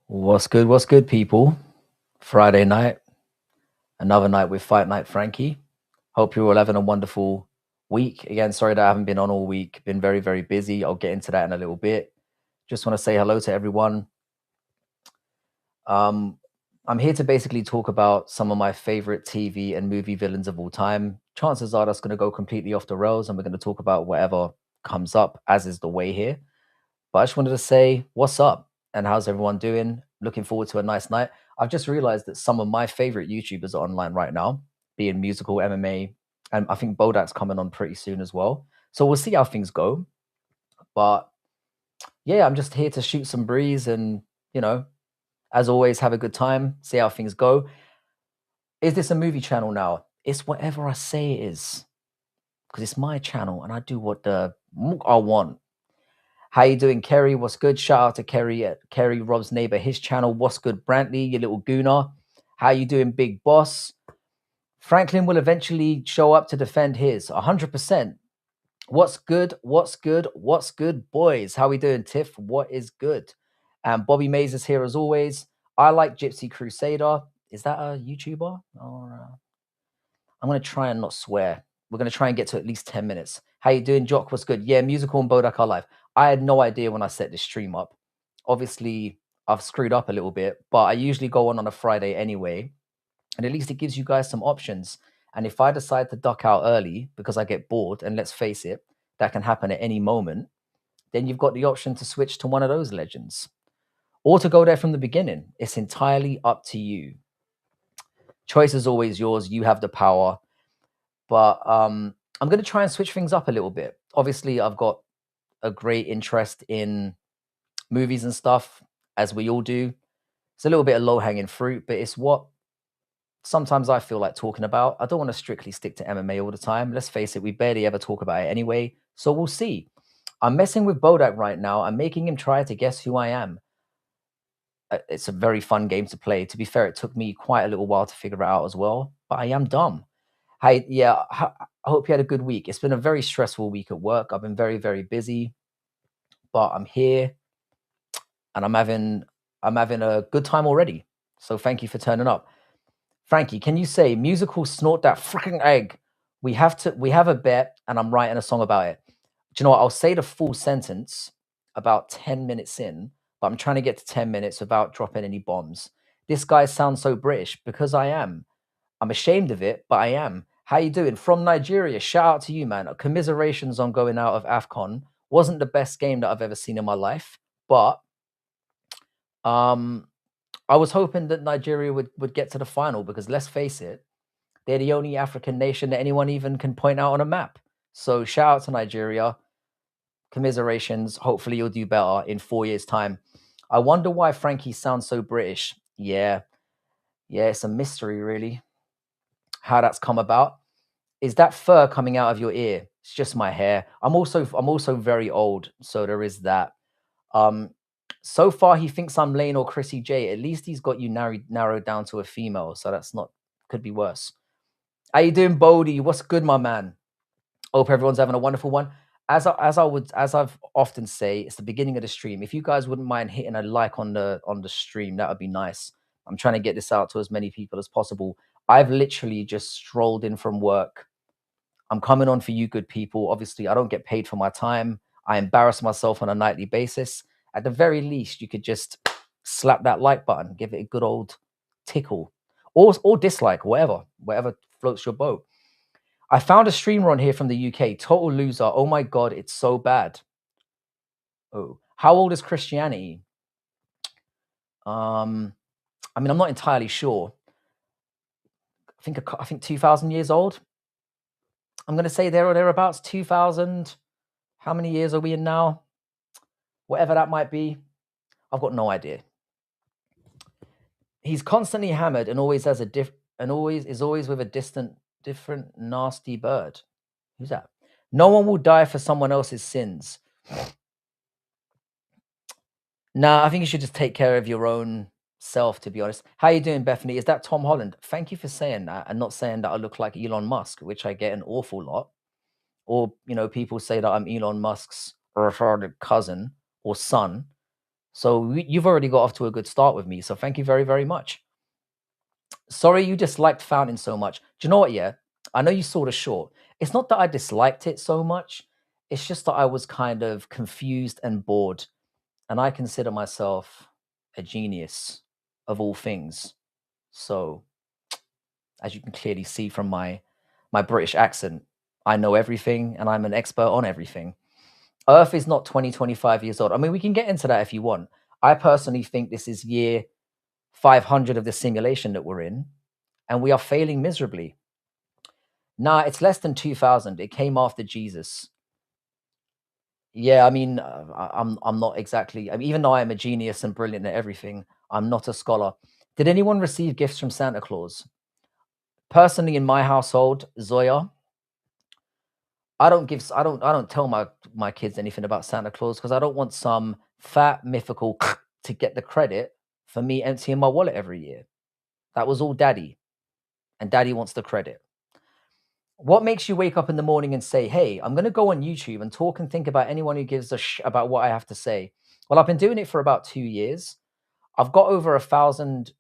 What's good, people? Friday night, another night with Fight Night Frankie. Hope you're all having a wonderful week. Again, sorry that I haven't been on all week. Been very, very busy. I'll get into that in a little bit. Just want to say hello to everyone. Um, I'm here to basically talk about some of my favorite TV and movie villains of all time. Chances are that's going to go completely off the rails, and we're going to talk about whatever comes up, as is the way here. But I just wanted to say, what's up? And how's everyone doing? Looking forward to a nice night. I've just realized that some of my favorite YouTubers are online right now, being musical, MMA, and I think Bodak's coming on pretty soon as well. So we'll see how things go. But yeah, I'm just here to shoot some breeze and, you know, as always, have a good time, see how things go. Is this a movie channel now? It's whatever I say it is, because it's my channel and I do what the I want. How you doing, Kerry? What's good? Shout out to Kerry at Kerry Rob's neighbor, his channel. What's good, Brantley? You little gooner. How you doing, big boss? Franklin will eventually show up to defend his 100%. What's good? What's good? What's good, boys? How we doing, Tiff? What is good? And Bobby Mays is here as always. I like Gypsy Crusader. Is that a YouTuber? Or I'm gonna try and not swear. We're gonna try and get to at least 10 minutes. How you doing, Jock? What's good? Yeah, Musical and Bodak are live. I had no idea when I set this stream up. Obviously, I've screwed up a little bit, but I usually go on a Friday anyway, and at least it gives you guys some options. And if I decide to duck out early because I get bored, and let's face it, that can happen at any moment, then you've got the option to switch to one of those legends or to go there from the beginning. It's entirely up to you. Choice is always yours. You have the power. But I'm going to try and switch things up a little bit. Obviously, I've got a great interest in movies and stuff, as we all do. It's a little bit of low hanging fruit, but it's what sometimes I feel like talking about. I don't want to strictly stick to MMA all the time. Let's face it, we barely ever talk about it anyway. So we'll see. I'm messing with Bodak right now. I'm making him try to guess who I am. It's a very fun game to play. To be fair, it took me quite a little while to figure it out as well, but I am dumb. Hey, yeah, I hope you had a good week. It's been a very stressful week at work. I've been very, very busy, but I'm here and I'm having a good time already. So thank you for turning up. Frankie, can you say musical snort that freaking egg? We have a bet and I'm writing a song about it. Do you know what? I'll say the full sentence about 10 minutes in, but I'm trying to get to 10 minutes without dropping any bombs. This guy sounds so British because I am. I'm ashamed of it, but I am. How you doing? From Nigeria. Shout out to you, man. Commiserations on going out of AFCON. Wasn't the best game that I've ever seen in my life, but um, I was hoping that Nigeria would get to the final because let's face it, they're the only African nation that anyone even can point out on a map. So shout out to Nigeria. Commiserations. Hopefully you'll do better in 4 years' time. I wonder why Frankie sounds so British. Yeah, it's a mystery, really, how that's come about. Is that fur coming out of your ear? It's just my hair. I'm also very old, so there is that. Um, so far he thinks I'm Lane or Chrissy J. At least he's got you narrowed down to a female, so that's not could be worse. How you doing, Bodie? What's good, my man? Hope everyone's having a wonderful one. As I've often say, it's the beginning of the stream. If you guys wouldn't mind hitting a like on the stream, that would be nice. I'm trying to get this out to as many people as possible. I've literally just strolled in from work. I'm coming on for you good people. Obviously, I don't get paid for my time. I embarrass myself on a nightly basis. At the very least, you could just slap that like button, give it a good old tickle, or dislike, whatever floats your boat. I found a streamer on here from the UK. Total loser. Oh my god, it's so bad. Oh, how old is Christianity? I mean, I'm not entirely sure. I think 2,000 years old. I'm going to say there or thereabouts. 2,000. How many years are we in now? Whatever that might be. I've got no idea. He's constantly hammered and always has always with a different nasty bird. Who's that? No one will die for someone else's sins. Nah, I think you should just take care of your own self, to be honest. How you doing, Bethany? Is that Tom Holland? Thank you for saying that and not saying that I look like Elon Musk, which I get an awful lot. Or, people say that I'm Elon Musk's retarded cousin or son. So you've already got off to a good start with me. So thank you very, very much. Sorry you disliked Fountain so much. Do you know what? Yeah, I know you saw the short. It's not that I disliked it so much. It's just that I was kind of confused and bored. And I consider myself a genius of all things. So, as you can clearly see from my British accent, I know everything and I'm an expert on everything. Earth is not 20, 25 years old. I mean, we can get into that if you want. I personally think this is year 500 of the simulation that we're in, and we are failing miserably. Nah, it's less than 2000. It came after Jesus. Yeah, I mean, I'm not exactly. I mean, even though I am a genius and brilliant at everything, I'm not a scholar. Did anyone receive gifts from Santa Claus? Personally, in my household, Zoya, I don't tell my kids anything about Santa Claus because I don't want some fat mythical to get the credit for me emptying my wallet every year. That was all daddy, and daddy wants the credit. What makes you wake up in the morning and say, "Hey, I'm going to go on YouTube and talk and think about anyone who gives a about what I have to say"? Well, I've been doing it for about 2 years. I've got over 1,000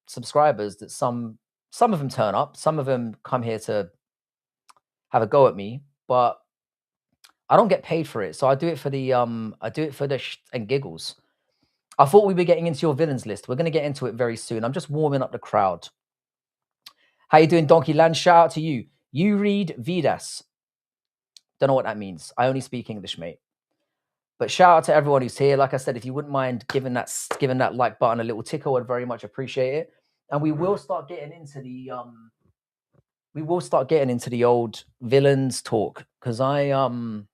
subscribers. That some of them turn up, some of them come here to have a go at me, but I don't get paid for it. So I do it for the and giggles. I thought we were getting into your villains list. We're going to get into it very soon. I'm just warming up the crowd. How you doing, Donkey Land? Shout out to you. You read Vidas. Don't know what that means. I only speak English, mate. But shout out to everyone who's here. Like I said, if you wouldn't mind giving that like button a little tickle, I'd very much appreciate it. And we will start getting into the old villains talk because I'm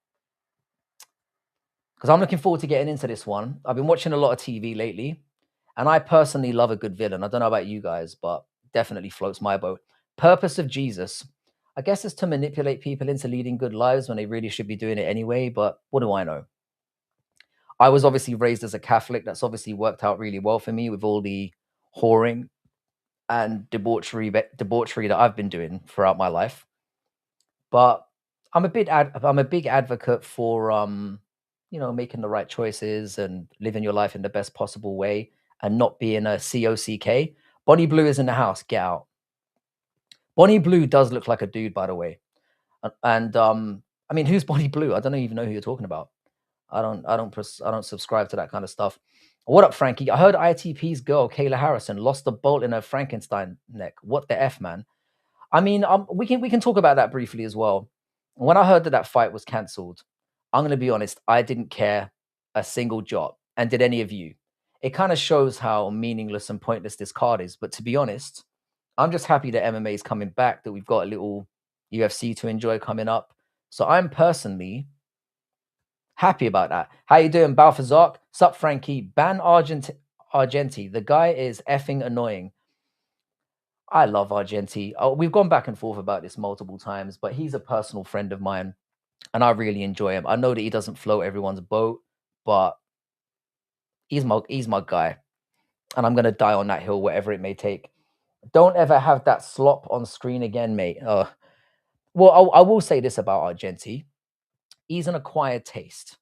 looking forward to getting into this one. I've been watching a lot of TV lately, and I personally love a good villain. I don't know about you guys, but definitely floats my boat. Purpose of Jesus, I guess, is to manipulate people into leading good lives when they really should be doing it anyway. But what do I know? I was obviously raised as a Catholic. That's obviously worked out really well for me with all the whoring and debauchery that I've been doing throughout my life. But I'm a big advocate for making the right choices and living your life in the best possible way and not being a COCK. Bonnie Blue is in the house. Get out. Bonnie Blue does look like a dude, by the way. And I mean, who's Bonnie Blue? I don't even know who you're talking about. I don't subscribe to that kind of stuff. What up, Frankie? I heard ITP's girl, Kayla Harrison, lost a bolt in her Frankenstein neck. What the F, man? I mean, we can talk about that briefly as well. When I heard that that fight was cancelled, I'm going to be honest, I didn't care a single jot. And did any of you? It kind of shows how meaningless and pointless this card is. But to be honest, I'm just happy that MMA is coming back, that we've got a little UFC to enjoy coming up. So I'm personally happy about that. How you doing, Balthazar? Sup, Frankie? Ban Argenti. The guy is effing annoying. I love Argenti. Oh, we've gone back and forth about this multiple times, but he's a personal friend of mine, and I really enjoy him. I know that he doesn't float everyone's boat, but he's my guy, and I'm gonna die on that hill, whatever it may take. Don't ever have that slop on screen again, mate. Well, I will say this about Argenti: he's an acquired taste.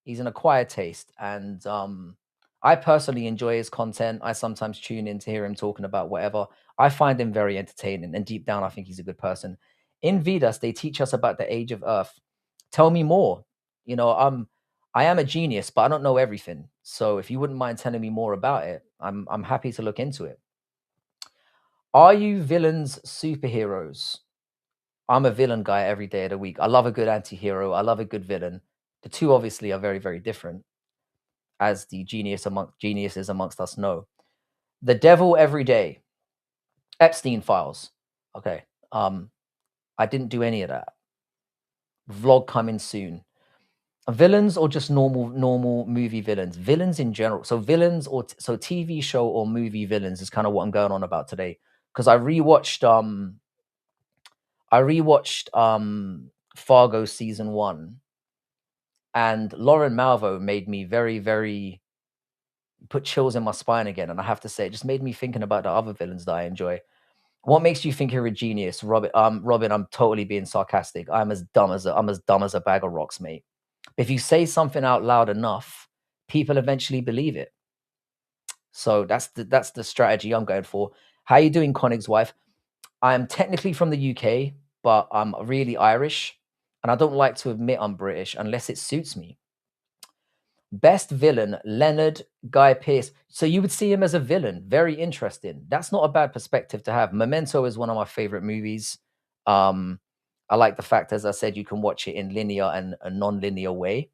He's an acquired taste, and I personally enjoy his content. I sometimes tune in to hear him talking about whatever. I find him very entertaining, and deep down, I think he's a good person. In Vedas, they teach us about the age of Earth. Tell me more. You know, I am a genius, but I don't know everything. So if you wouldn't mind telling me more about it, I'm happy to look into it. Are you villains superheroes? I'm a villain guy every day of the week. I love a good anti-hero. I love a good villain. The two obviously are very, very different, as the geniuses amongst us know. The Devil Every Day, Epstein Files. Okay, I didn't do any of that. Vlog coming soon. Villains or just normal movie villains? Villains in general. So villains so TV show or movie villains is kind of what I'm going on about today. Because I rewatched Fargo season 1, and Lauren Malvo made me very, very put chills in my spine again. And I have to say, it just made me thinking about the other villains that I enjoy. What makes you think you're a genius, Robin? Robin, I'm totally being sarcastic. I'm as dumb as a bag of rocks, mate. If you say something out loud enough, people eventually believe it. So that's the strategy I'm going for. How you doing, Conig's wife? I am technically from the UK, but I'm really Irish, and I don't like to admit I'm British unless it suits me. Best villain, Leonard Guy Pearce. So you would see him as a villain. Very interesting. That's not a bad perspective to have. Memento is one of my favorite movies. I like the fact, as I said, you can watch it in linear and a non-linear way.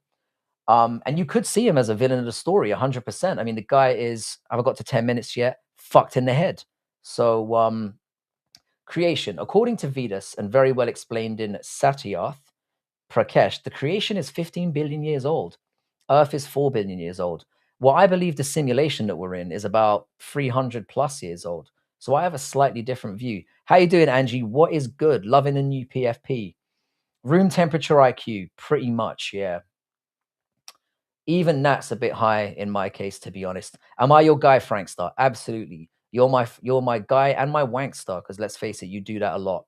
And you could see him as a villain of the story, 100%. I mean, the guy is, have I got to 10 minutes yet? Fucked in the head. So, creation. According to Vedas, and very well explained in Satyarth Prakash, the creation is 15 billion years old. Earth is 4 billion years old. Well, I believe the simulation that we're in is about 300 plus years old. So I have a slightly different view. How you doing, Angie? What is good? Loving a new PFP. Room temperature IQ, pretty much, yeah. Even that's a bit high in my case, to be honest. Am I your guy, Frankstar? Absolutely. You're my guy and my wankster, because let's face it, you do that a lot.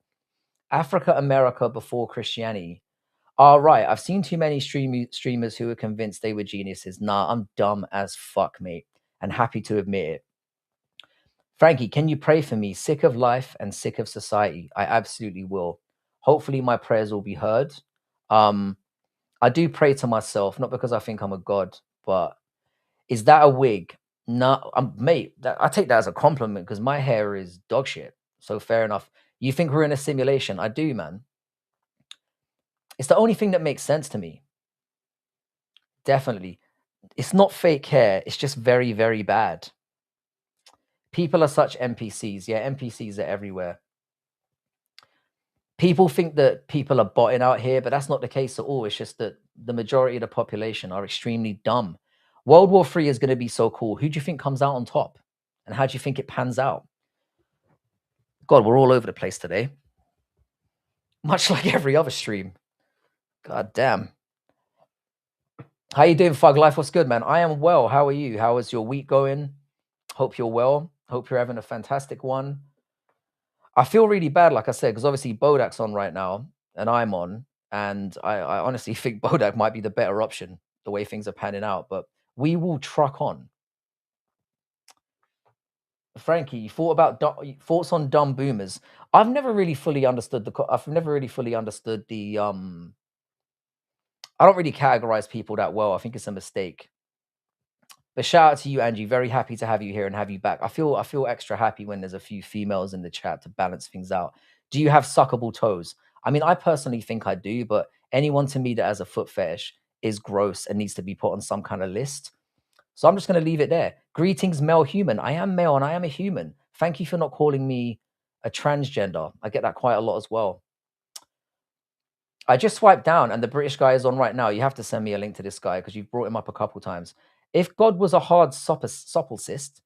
Africa, America before Christianity. All right, I've seen too many streamers who were convinced they were geniuses. Nah, I'm dumb as fuck, mate, and happy to admit it. Frankie, can you pray for me? Sick of life and sick of society. I absolutely will. Hopefully, my prayers will be heard. I do pray to myself, not because I think I'm a god, but is that a wig? No, mate. I take that as a compliment because my hair is dog shit. So fair enough. You think we're in a simulation? I do, man. It's the only thing that makes sense to me. Definitely. It's not fake hair. It's just very, very bad. People are such NPCs. Yeah, NPCs are everywhere. People think that people are botting out here, but that's not the case at all. It's just that the majority of the population are extremely dumb. World War III is going to be so cool. Who do you think comes out on top? And how do you think it pans out? God, we're all over the place today. Much like every other stream. God damn. How you doing, Fug Life? What's good, man? I am well. How are you? How is your week going? Hope you're well. Hope you're having a fantastic one. I feel really bad, like I said, because obviously Bodak's on right now, and I'm on, and I honestly think Bodak might be the better option, the way things are panning out. But we will truck on. Frankie, you thought about thoughts on dumb boomers? I've never really fully understood the. I've never really fully understood the. I don't really categorize people that well. I think it's a mistake. But shout out to you, Angie. Very happy to have you here and have you back. I feel extra happy when there's a few females in the chat to balance things out. Do you have suckable toes? I mean, I personally think I do, but anyone to me that has a foot fetish is gross and needs to be put on some kind of list. So I'm just going to leave it there. Greetings, male human. I am male and I am a human. Thank you for not calling me a transgender. I get that quite a lot as well. I just swiped down and the British guy is on right now. You have to send me a link to this guy because you've brought him up a couple times. If God was a hard supple-cyst,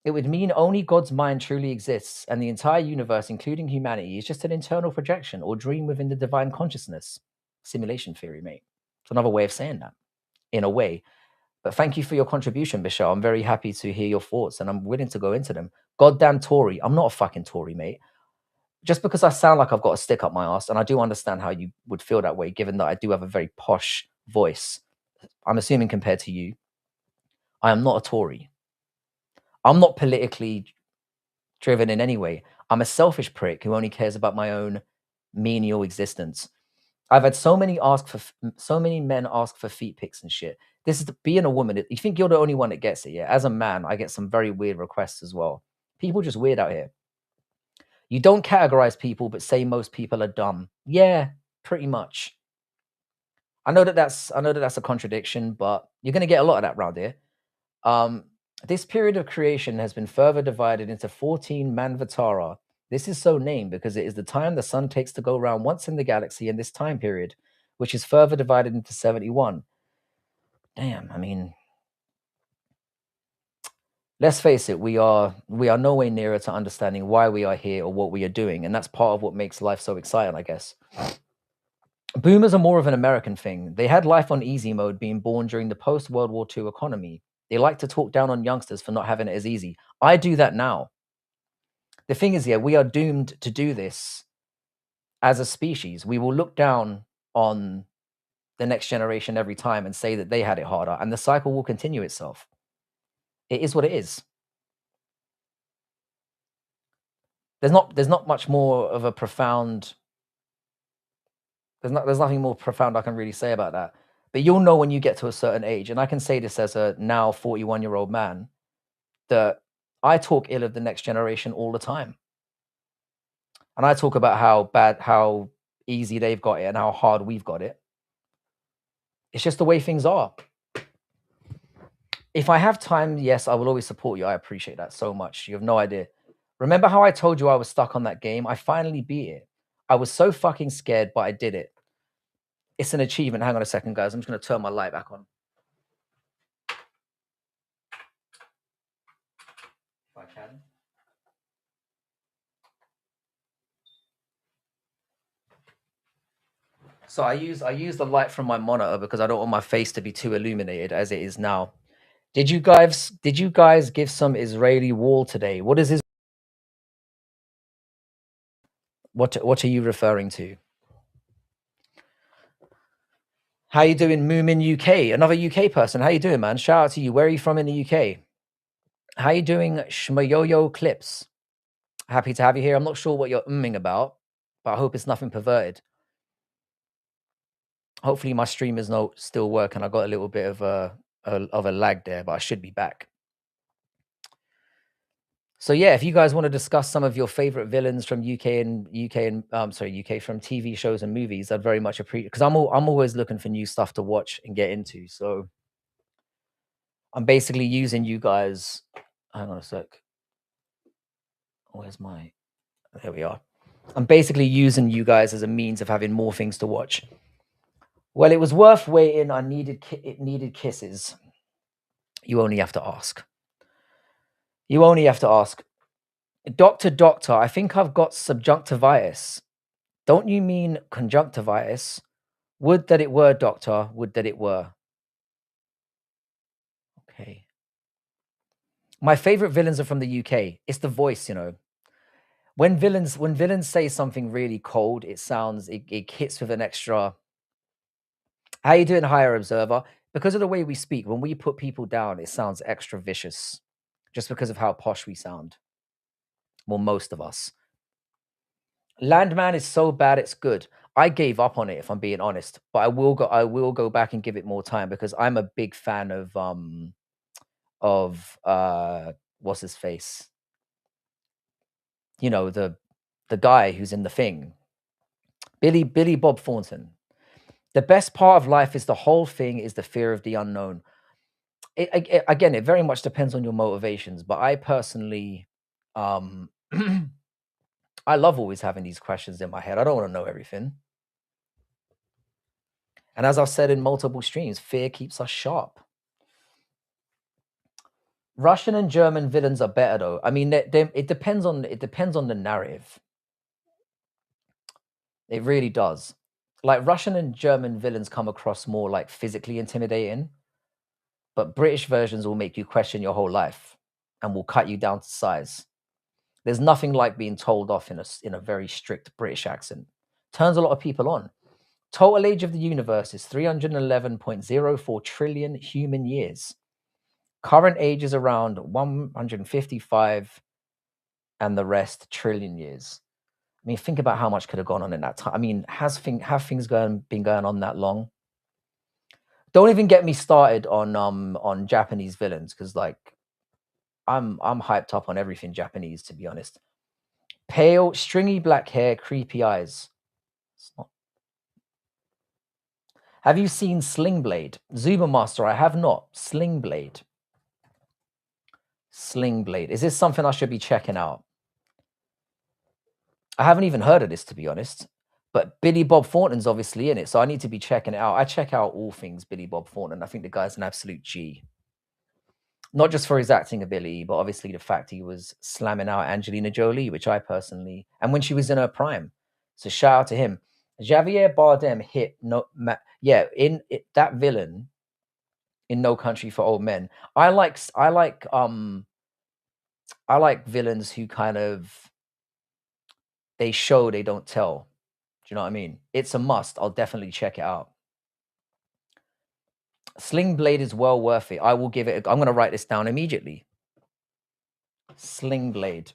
it would mean only God's mind truly exists, and the entire universe, including humanity, is just an internal projection or dream within the divine consciousness. Simulation theory, mate. It's another way of saying that, in a way. But thank you for your contribution, Bishop. I'm very happy to hear your thoughts, and I'm willing to go into them. Goddamn Tory. I'm not a fucking Tory, mate. Just because I sound like I've got a stick up my ass, and I do understand how you would feel that way, given that I do have a very posh voice. I'm assuming compared to you, I am not a Tory. I'm not politically driven in any way. I'm a selfish prick who only cares about my own menial existence. I've had so many men ask for feet pics and shit. This is being a woman. You think you're the only one that gets it, yeah? As a man, I get some very weird requests as well. People just weird out here. You don't categorize people, but say most people are dumb. Yeah, pretty much. I know that that's a contradiction, but you're gonna get a lot of that around here. This period of creation has been further divided into 14 Manvatara. This is so named because it is the time the sun takes to go round once in the galaxy in this time period, which is further divided into 71. Damn, I mean, let's face it, we are no way nearer to understanding why we are here or what we are doing, and that's part of what makes life so exciting, I guess. Boomers are more of an American thing. They had life on easy mode being born during the post-World War II economy. They like to talk down on youngsters for not having it as easy. I do that now. The thing is, yeah, we are doomed to do this as a species. We will look down on the next generation every time and say that they had it harder, and the cycle will continue itself. It is what it is. There's not much more of a profound there's nothing more profound I can really say about that. But you'll know when you get to a certain age, and I can say this as a now 41-year-old man, that I talk ill of the next generation all the time. And I talk about how easy they've got it and how hard we've got it. It's just the way things are. If I have time, yes, I will always support you. I appreciate that so much. You have no idea. Remember how I told you I was stuck on that game? I finally beat it. I was so fucking scared, but I did it. It's an achievement. Hang on a second, guys. I'm just going to turn my light back on. If I can. So I use the light from my monitor because I don't want my face to be too illuminated as it is now. Did you guys give some Israeli wall today? What is this? What are you referring to? How you doing, Moomin UK? Another UK person. How you doing, man? Shout out to you. Where are you from in the UK? How you doing, Shmayoyo Clips? Happy to have you here. I'm not sure what you're umming about, but I hope it's nothing perverted. Hopefully my stream is still working. I got a little bit of a lag there, but I should be back. So yeah, if you guys want to discuss some of your favorite villains from UK from TV shows and movies, I'd very much appreciate, because I'm always looking for new stuff to watch and get into. So I'm basically using you guys. Hang on a sec. Where's my? There we are. I'm basically using you guys as a means of having more things to watch. Well, it was worth waiting. It needed kisses. You only have to ask. You only have to ask. Doctor, I think I've got subjunctivitis. Don't you mean conjunctivitis? Would that it were, doctor. Would that it were. Okay. My favorite villains are from the UK. It's the voice, you know. When villains say something really cold, it hits with an extra. How you doing, Higher Observer? Because of the way we speak, when we put people down, it sounds extra vicious, just because of how posh we sound. Well, most of us. Landman is so bad it's good. I gave up on it, if I'm being honest, but I will go back and give it more time because I'm a big fan of what's his face? You know, the guy who's in The Thing. Billy Bob Thornton. The best part of life is the whole thing is the fear of the unknown. Again, it very much depends on your motivations, but I personally I love always having these questions in my head. I don't want to know everything. And as I've said in multiple streams, fear keeps us sharp. Russian and German villains are better though. I mean, it depends on the narrative. It really does. Like Russian and German villains come across more like physically intimidating, but British versions will make you question your whole life and will cut you down to size. There's nothing like being told off in a very strict British accent. Turns a lot of people on. Total age of the universe is 311.04 trillion human years. Current age is around 155 and the rest trillion years. I mean, think about how much could have gone on in that time. I mean, have things been going on that long? Don't even get me started on Japanese villains, because like I'm hyped up on everything Japanese, to be honest. Pale, stringy black hair, creepy eyes. Have you seen Sling Blade? Zuba Master, I have not. Sling Blade. Sling Blade. Is this something I should be checking out? I haven't even heard of this, to be honest. But Billy Bob Thornton's obviously in it, so I need to be checking it out. I check out all things Billy Bob Thornton. I think the guy's an absolute G. Not just for his acting ability, but obviously the fact he was slamming out Angelina Jolie, which I personally, and when she was in her prime. So shout out to him. Javier Bardem hit that villain in No Country for Old Men. I like villains who kind of they show, they don't tell. Do you know what I mean? It's a must. I'll definitely check it out. Sling Blade is well worth it. I will give it. I'm going to write this down immediately. Sling Blade.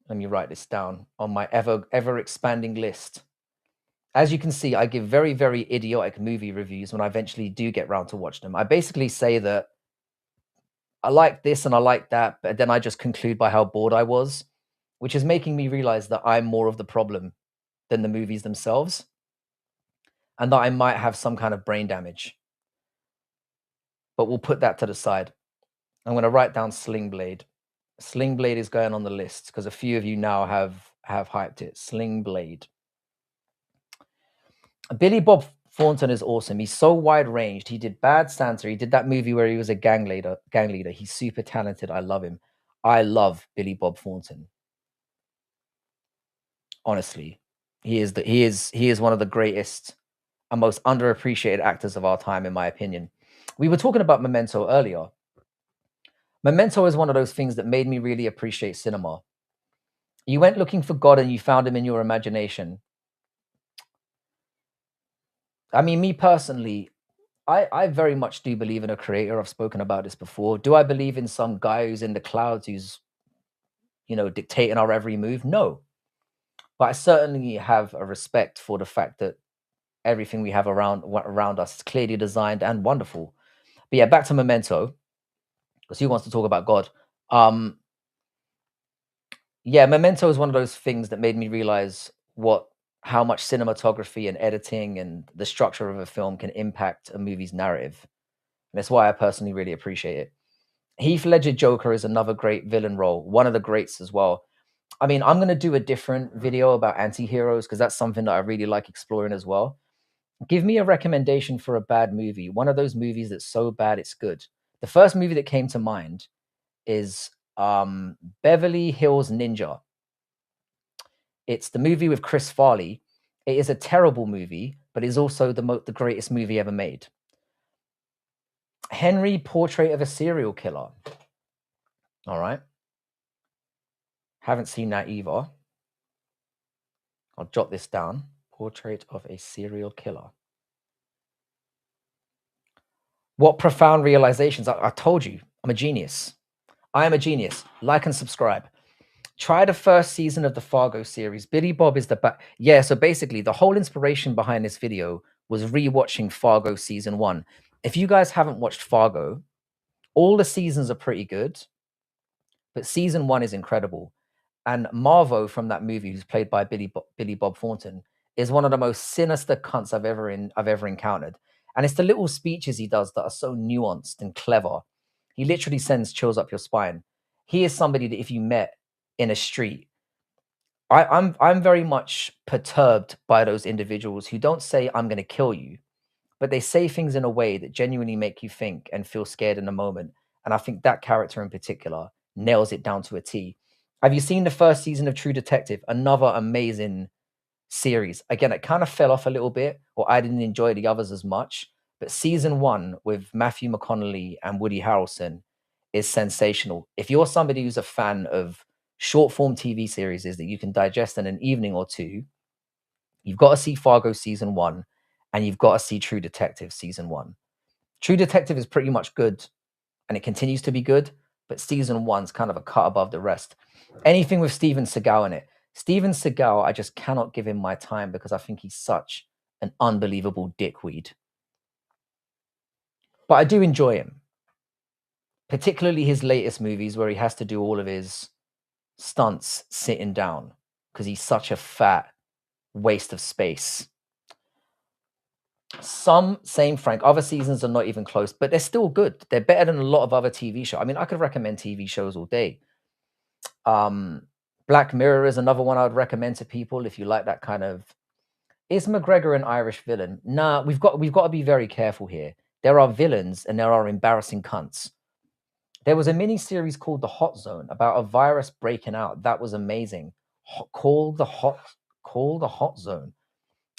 Let me write this down on my ever expanding list. As you can see, I give very, very idiotic movie reviews when I eventually do get round to watch them. I basically say that I like this and I like that, but then I just conclude by how bored I was, which is making me realize that I'm more of the problem than the movies themselves, and that I might have some kind of brain damage. But we'll put that to the side. I'm going to write down Sling Blade. Sling Blade is going on the list because a few of you now have hyped it. Sling Blade. Billy Bob Thornton is awesome. He's so wide ranged. He did Bad Santa. He did that movie where he was a gang leader. He's super talented. I love him. I love Billy Bob Thornton. Honestly, he is one of the greatest and most underappreciated actors of our time, in my opinion. We were talking about Memento earlier. Memento is one of those things that made me really appreciate cinema. You went looking for God and you found him in your imagination. I mean, me personally, I very much do believe in a creator. I've spoken about this before. Do I believe in some guy who's in the clouds who's, dictating our every move? No. But I certainly have a respect for the fact that everything we have around us is clearly designed and wonderful. But yeah, back to Memento, because who wants to talk about God? Yeah, Memento is one of those things that made me realize how much cinematography and editing and the structure of a film can impact a movie's narrative. And that's why I personally really appreciate it. Heath Ledger Joker is another great villain role, one of the greats as well. I mean, I'm going to do a different video about anti-heroes because that's something that I really like exploring as well. Give me a recommendation for a bad movie, one of those movies that's so bad it's good. The first movie that came to mind is Beverly Hills Ninja. It's the movie with Chris Farley. It is a terrible movie, but it's also the greatest movie ever made. Henry, Portrait of a Serial Killer. All right. Haven't seen that either. I'll jot this down. Portrait of a Serial Killer. What profound realizations. I told you, I'm a genius. I am a genius. Like and subscribe. Try the first season of the Fargo series. Billy Bob is yeah, so basically the whole inspiration behind this video was rewatching Fargo season 1. If you guys haven't watched Fargo, all the seasons are pretty good, but season 1 is incredible. And Marvo from that movie, who's played by Billy Bob Thornton, is one of the most sinister cunts I've ever encountered. And it's the little speeches he does that are so nuanced and clever. He literally sends chills up your spine. He is somebody that if you met in a street, I'm very much perturbed by those individuals who don't say I'm going to kill you, but they say things in a way that genuinely make you think and feel scared in the moment. And I think that character in particular nails it down to a T. Have you seen the first season of True Detective? Another amazing series. Again, it kind of fell off a little bit, or I didn't enjoy the others as much. But season 1 with Matthew McConaughey and Woody Harrelson is sensational. If you're somebody who's a fan of short form TV series that you can digest in an evening or two, you've got to see Fargo season 1 and you've got to see True Detective season 1. True Detective is pretty much good and it continues to be good, but season 1's kind of a cut above the rest. Anything with Steven Seagal in it. Steven Seagal, I just cannot give him my time because I think he's such an unbelievable dickweed. But I do enjoy him, particularly his latest movies where he has to do all of his stunts sitting down because he's such a fat waste of space. Some, same Frank, other seasons are not even close, but they're still good. They're better than a lot of other TV shows. I mean, I could recommend TV shows all day. Black Mirror is another one I would recommend to people if you like that kind of. Is McGregor an Irish villain? Nah, we've got to be very careful here. There are villains and there are embarrassing cunts. There was a mini series called The Hot Zone about a virus breaking out. That was amazing. Call the Hot Zone.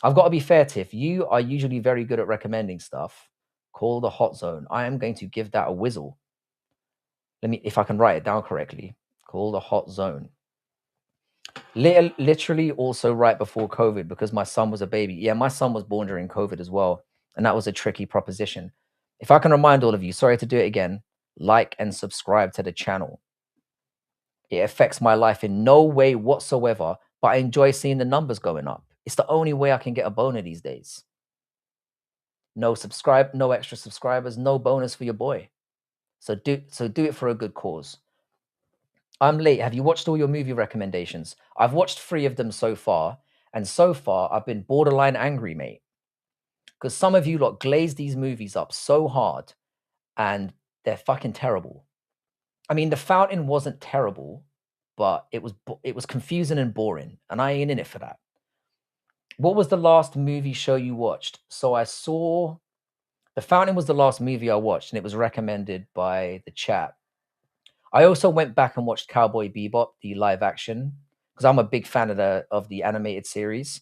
I've got to be fair, Tiff. You are usually very good at recommending stuff. Call the Hot Zone. I am going to give that a whizzle. Let me, if I can write it down correctly. Call the Hot Zone. Literally also right before COVID because my son was a baby. Yeah, my son was born during COVID as well. and that was a tricky proposition. If I can remind all of you, sorry to do it again, like and subscribe to the channel. It affects my life in no way whatsoever, but I enjoy seeing the numbers going up. It's the only way I can get a boner these days. No extra subscribers, no bonus for your boy. So do it for a good cause. I'm late. Have you watched all your movie recommendations? I've watched 3 of them so far, and so far I've been borderline angry, mate. Because some of you lot glaze these movies up so hard, and they're fucking terrible. I mean, The Fountain wasn't terrible, but it was confusing and boring, and I ain't in it for that. What was the last movie show you watched? So I saw The Fountain was the last movie I watched, and it was recommended by the chat. I also went back and watched Cowboy Bebop, the live action, because I'm a big fan of the animated series.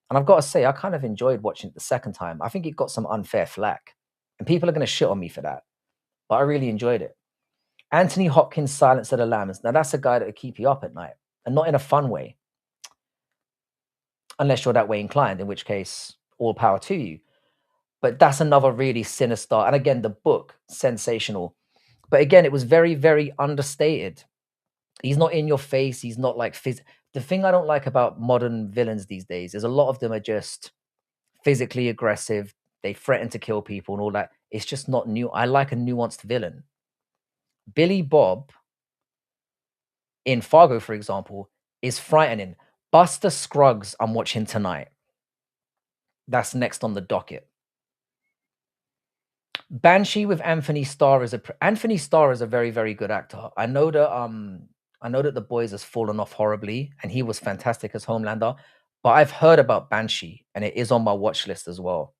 And I've got to say, I kind of enjoyed watching it the second time. I think it got some unfair flack, and people are going to shit on me for that, but I really enjoyed it. Anthony Hopkins' Silence of the Lambs. Now that's a guy that would keep you up at night, and not in a fun way, unless you're that way inclined, in which case, all power to you. But that's another really sinister, and again, the book, sensational. But again, it was very, very understated. He's not in your face. He's not like the thing I don't like about modern villains these days is a lot of them are just physically aggressive. They threaten to kill people and all that. It's just not new. I like a nuanced villain. Billy Bob in Fargo, for example, is frightening. Buster Scruggs, I'm watching tonight. That's next on the docket. Banshee with Anthony Starr Anthony Starr is a very, very good actor. I know that The Boys has fallen off horribly, and he was fantastic as Homelander. But I've heard about Banshee, and it is on my watch list as well.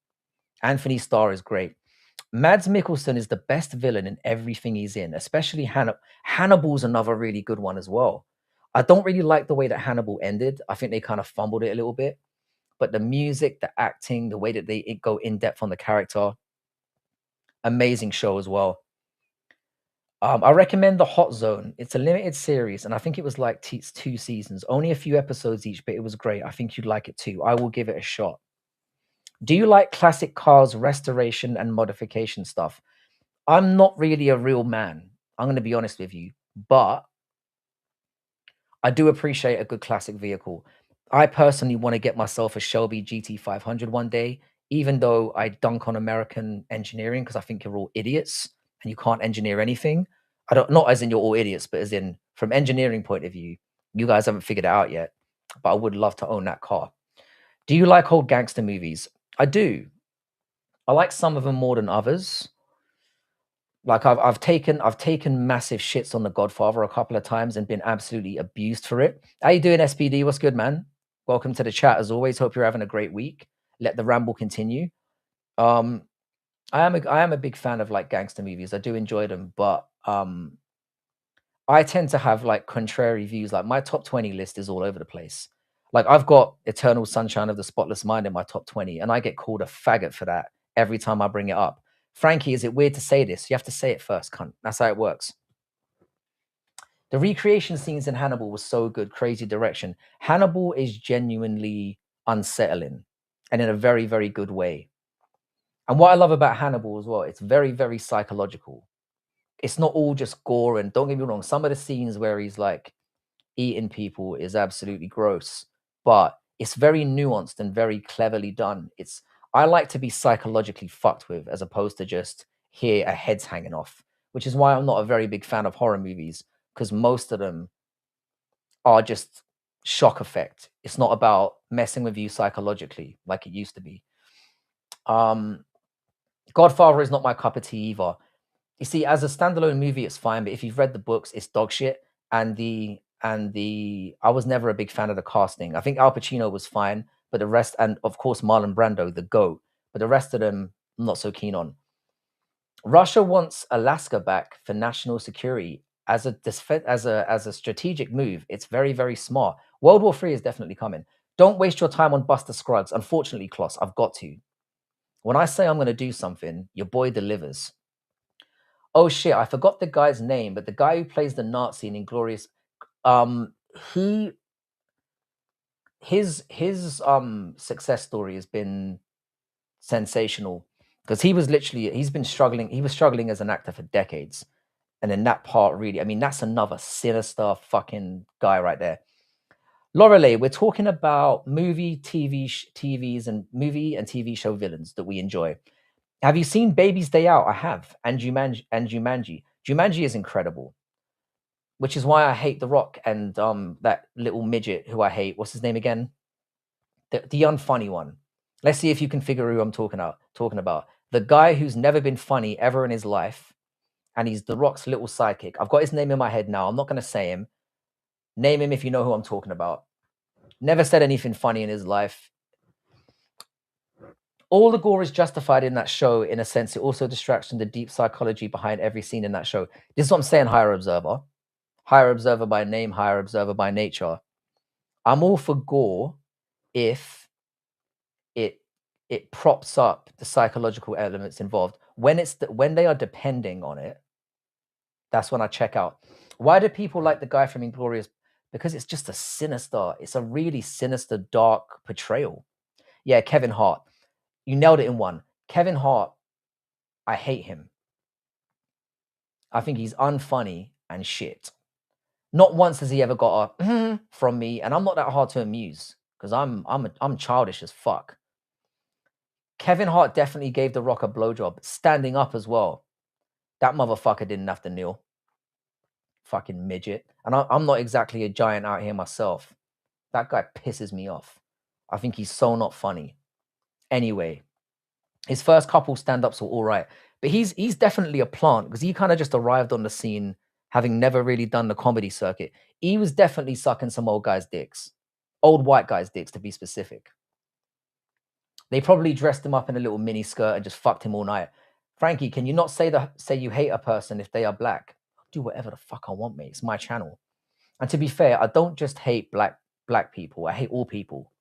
Anthony Starr is great. Mads Mikkelsen is the best villain in everything he's in, especially Hannibal. Hannibal's another really good one as well. I don't really like the way that Hannibal ended. I think they kind of fumbled it a little bit. But the music, the acting, the way that they go in depth on the character, amazing show as well. I recommend The Hot Zone. It's a limited series, and I think it was like 2 seasons, only a few episodes each, but it was great. I think you'd like it too. I will give it a shot. Do you like classic cars restoration and modification stuff? I'm not really a real man. I'm going to be honest with you, but I do appreciate a good classic vehicle. I personally want to get myself a Shelby GT500 one day, even though I dunk on American engineering because I think you're all idiots and you can't engineer anything. I don't, not as in you're all idiots, but as in from engineering point of view, you guys haven't figured it out yet. But I would love to own that car. Do you like old gangster movies? I do. I like some of them more than others. Like I've taken massive shits on The Godfather a couple of times and been absolutely abused for it. How you doing, SPD? What's good, man? Welcome to the chat as always. Hope you're having a great week. Let the ramble continue. Um, I am a big fan of like gangster movies. I do enjoy them, but I tend to have like contrary views. Like my top 20 list is all over the place. Like I've got Eternal Sunshine of the Spotless Mind in my top 20, and I get called a faggot for that every time I bring it up. Frankie, is it weird to say this? You have to say it first, cunt. That's how it works. The recreation scenes in Hannibal was so good, crazy direction. Hannibal is genuinely unsettling and in a very, very good way. And what I love about Hannibal as well, it's very, very psychological. It's not all just gore, and don't get me wrong, some of the scenes where he's like eating people is absolutely gross, but it's very nuanced and very cleverly done. I like to be psychologically fucked with as opposed to just hear a head's hanging off, which is why I'm not a very big fan of horror movies, because most of them are just shock effect. It's not about messing with you psychologically like it used to be. Godfather is not my cup of tea either. You see, as a standalone movie, it's fine, but if you've read the books, it's dog shit. And I was never a big fan of the casting. I think Al Pacino was fine, but the rest, and of course Marlon Brando, the GOAT, but the rest of them, I'm not so keen on. Russia wants Alaska back for national security as a strategic move. It's very, very smart. World War III is definitely coming. Don't waste your time on Buster Scruggs. Unfortunately, Kloss, I've got to. When I say I'm going to do something, your boy delivers. Oh shit, I forgot the guy's name, but the guy who plays the Nazi in Inglorious, his success story has been sensational. because he's been struggling. He was struggling as an actor for decades. And then that part really, I mean, that's another sinister fucking guy right there. Lorelei, we're talking about TVs and movie and TV show villains that we enjoy. Have you seen Baby's Day Out? I have. And Jumanji. Jumanji is incredible, which is why I hate The Rock and that little midget who I hate. What's his name again? The unfunny one. Let's see if you can figure who I'm talking about. The guy who's never been funny ever in his life, and he's The Rock's little sidekick. I've got his name in my head now. I'm not going to say him. Name him if you know who I'm talking about. Never said anything funny in his life. All the gore is justified in that show. In a sense, it also distracts from the deep psychology behind every scene in that show. This is what I'm saying, Higher Observer. Higher Observer by name, Higher Observer by nature. I'm all for gore if it props up the psychological elements involved. When they are depending on it, that's when I check out. Why do people like the guy from Inglourious? Because it's just it's a really sinister, dark portrayal. Yeah, Kevin Hart. You nailed it in one. Kevin Hart, I hate him. I think he's unfunny and shit. Not once has he ever got a from me, and I'm not that hard to amuse because I'm childish as fuck. Kevin Hart definitely gave The Rock a blowjob, standing up as well. That motherfucker didn't have to kneel. Fucking midget. And I'm not exactly a giant out here myself. That guy pisses me off. I think he's so not funny. Anyway, his first couple stand-ups were all right. But he's definitely a plant because he kind of just arrived on the scene having never really done the comedy circuit. He was definitely sucking some old guys' dicks. Old white guys' dicks, to be specific. They probably dressed him up in a little mini skirt and just fucked him all night. Frankie, can you not say you hate a person if they are black? I'll do whatever the fuck I want, mate. It's my channel. And to be fair, I don't just hate black people. I hate all people.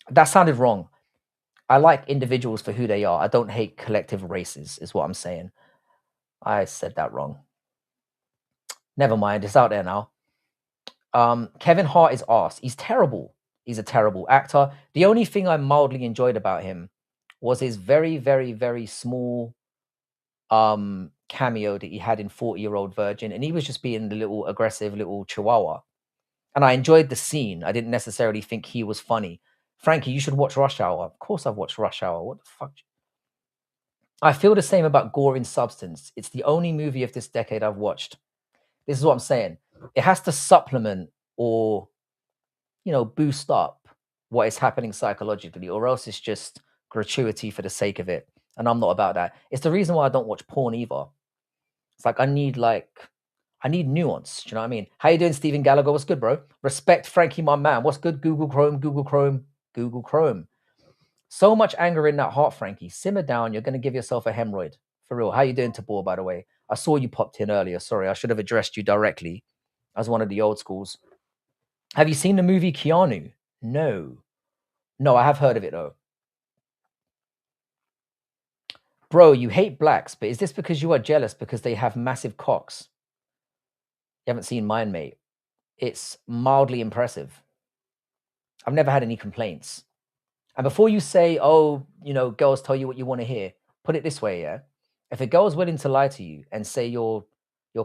That sounded wrong. I like individuals for who they are. I don't hate collective races, is what I'm saying. I said that wrong. Never mind. It's out there now. Kevin Hart is arse. He's terrible. He's a terrible actor. The only thing I mildly enjoyed about him was his very, very, very small cameo that he had in 40-Year-Old Virgin. And he was just being the little aggressive little chihuahua. And I enjoyed the scene. I didn't necessarily think he was funny. Frankie, you should watch Rush Hour. Of course I've watched Rush Hour. What the fuck? I feel the same about Gore in Substance. It's the only movie of this decade I've watched. This is what I'm saying. It has to supplement or, boost up what is happening psychologically, or else it's just gratuity for the sake of it. And I'm not about that. It's the reason why I don't watch porn either. It's like I need nuance. Do you know what I mean? How you doing, Stephen Gallagher? What's good, bro? Respect Frankie, my man. What's good? Google Chrome. So much anger in that heart, Frankie. Simmer down. You're going to give yourself a hemorrhoid. For real. How you doing, Tabor, by the way? I saw you popped in earlier. Sorry, I should have addressed you directly as one of the old schools. Have you seen the movie Keanu? No. No, I have heard of it, though. Bro, you hate blacks, but is this because you are jealous because they have massive cocks? You haven't seen mine, mate. It's mildly impressive. I've never had any complaints. And before you say, girls tell you what you want to hear, put it this way, yeah? If a girl's willing to lie to you and say your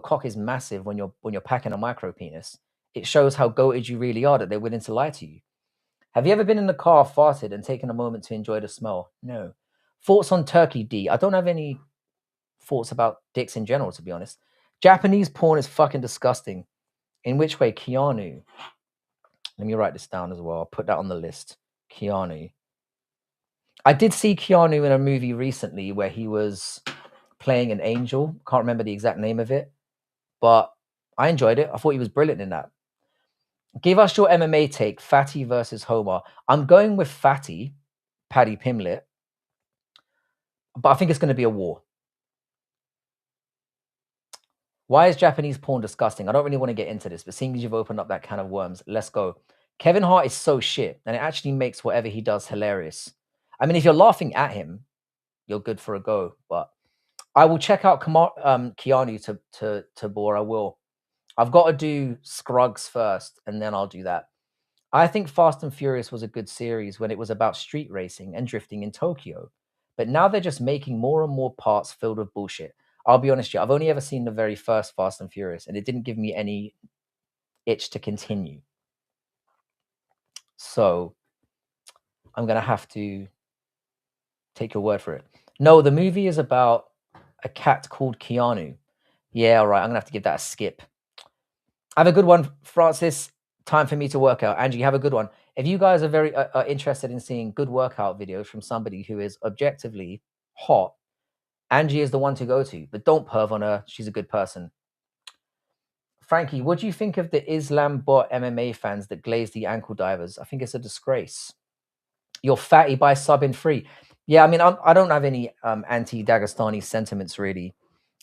cock is massive when you're packing a micro penis, it shows how goated you really are that they're willing to lie to you. Have you ever been in the car, farted, and taken a moment to enjoy the smell? No. Thoughts on Turkey, D? I don't have any thoughts about dicks in general, to be honest. Japanese porn is fucking disgusting. In which way? Keanu. Let me write this down as well. I'll put that on the list. Keanu. I did see Keanu in a movie recently where he was playing an angel. Can't remember the exact name of it, but I enjoyed it. I thought he was brilliant in that. Give us your MMA take, Fatty versus Homer. I'm going with Fatty, Paddy Pimlet, but I think it's going to be a war. Why is Japanese porn disgusting? I don't really want to get into this, but seeing as you've opened up that can of worms, let's go. Kevin Hart is so shit, and it actually makes whatever he does hilarious. I mean, if you're laughing at him, you're good for a go, but I will check out Keanu to bore. I will. I've got to do Scruggs first, and then I'll do that. I think Fast and Furious was a good series when it was about street racing and drifting in Tokyo. But now they're just making more and more parts filled with bullshit. I'll be honest with you, I've only ever seen the very first Fast and Furious, and it didn't give me any itch to continue. So I'm going to have to take your word for it. No, the movie is about a cat called Keanu. Yeah, all right. I'm going to have to give that a skip. Have a good one, Francis. Time for me to work out. Angie, have a good one. If you guys are very interested in seeing good workout videos from somebody who is objectively hot, Angie is the one to go to. But don't perv on her. She's a good person. Frankie, what do you think of the Islam bot MMA fans that glaze the ankle divers? I think it's a disgrace. You're fatty by subbing free. Yeah, I mean, I don't have any anti-Dagestani sentiments, really.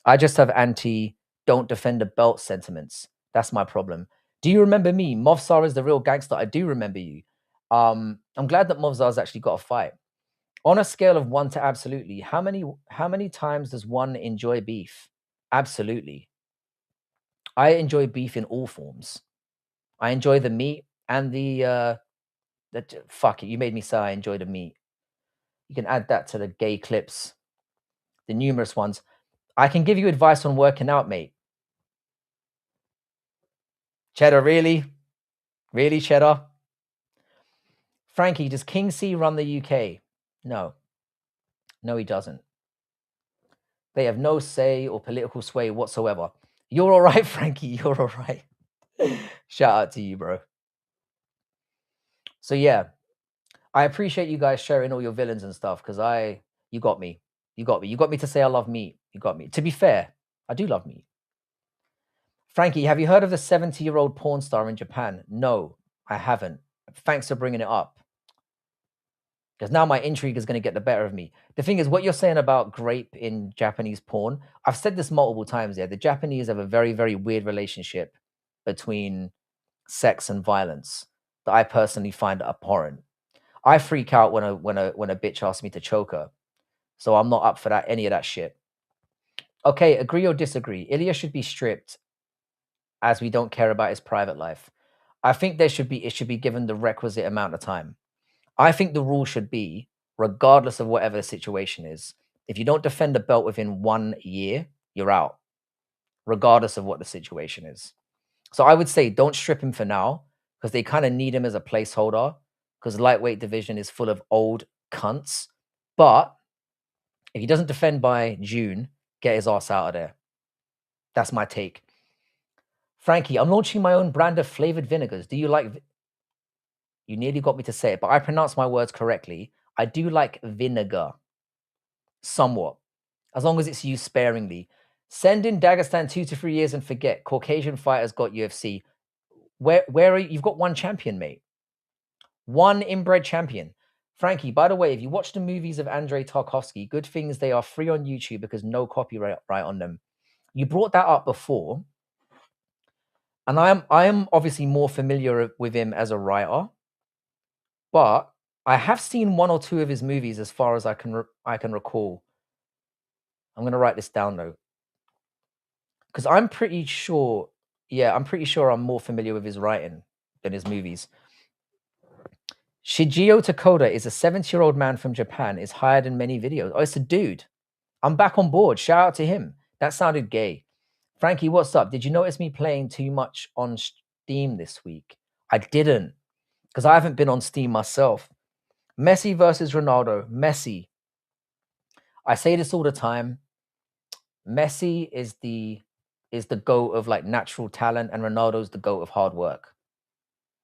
I just have anti-don't defend a belt sentiments. That's my problem. Do you remember me? Movsar is the real gangster. I do remember you. I'm glad that Movsar's actually got a fight. On a scale of 1 to absolutely, how many times does one enjoy beef? Absolutely. I enjoy beef in all forms. I enjoy the meat and fuck it. You made me say I enjoy the meat. You can add that to the gay clips, the numerous ones. I can give you advice on working out, mate. Cheddar, really? Really, Cheddar? Frankie, does King C run the UK? No. No, he doesn't. They have no say or political sway whatsoever. You're all right, Frankie. You're all right. Shout out to you, bro. So, yeah, I appreciate you guys sharing all your villains and stuff because you got me. You got me. You got me to say I love meat. You got me. To be fair, I do love meat. Frankie, have you heard of the 70-year-old porn star in Japan? No, I haven't. Thanks for bringing it up. Because now my intrigue is going to get the better of me. The thing is, what you're saying about grape in Japanese porn, I've said this multiple times. Yeah, the Japanese have a very, very weird relationship between sex and violence that I personally find abhorrent. I freak out when a bitch asks me to choke her, so I'm not up for that any of that shit. Okay, agree or disagree? Ilya should be stripped, as we don't care about his private life. I think it should be given the requisite amount of time. I think the rule should be, regardless of whatever the situation is, if you don't defend the belt within 1 year, you're out, regardless of what the situation is. So I would say don't strip him for now, because they kind of need him as a placeholder, because lightweight division is full of old cunts. But if he doesn't defend by June, get his ass out of there. That's my take. Frankie, I'm launching my own brand of flavored vinegars. Do you like... You nearly got me to say it, but I pronounce my words correctly. I do like vinegar. Somewhat. As long as it's used sparingly. Send in Dagestan 2 to 3 years and forget. Caucasian fighters got UFC. Where are you? You've got one champion, mate. One inbred champion. Frankie, by the way, if you watch the movies of Andrei Tarkovsky, good things they are free on YouTube because no copyright on them. You brought that up before. And I am obviously more familiar with him as a writer. But I have seen 1 or 2 of his movies as far as I can recall. I'm going to write this down, though. Because I'm pretty sure, I'm pretty sure I'm more familiar with his writing than his movies. Shigeo Takoda is a 70-year-old man from Japan, is hired in many videos. Oh, it's a dude. I'm back on board. Shout out to him. That sounded gay. Frankie, what's up? Did you notice me playing too much on Steam this week? I didn't, because I haven't been on Steam myself. Messi versus Ronaldo. Messi. I say this all the time. Messi is the GOAT of like natural talent, and Ronaldo's the GOAT of hard work.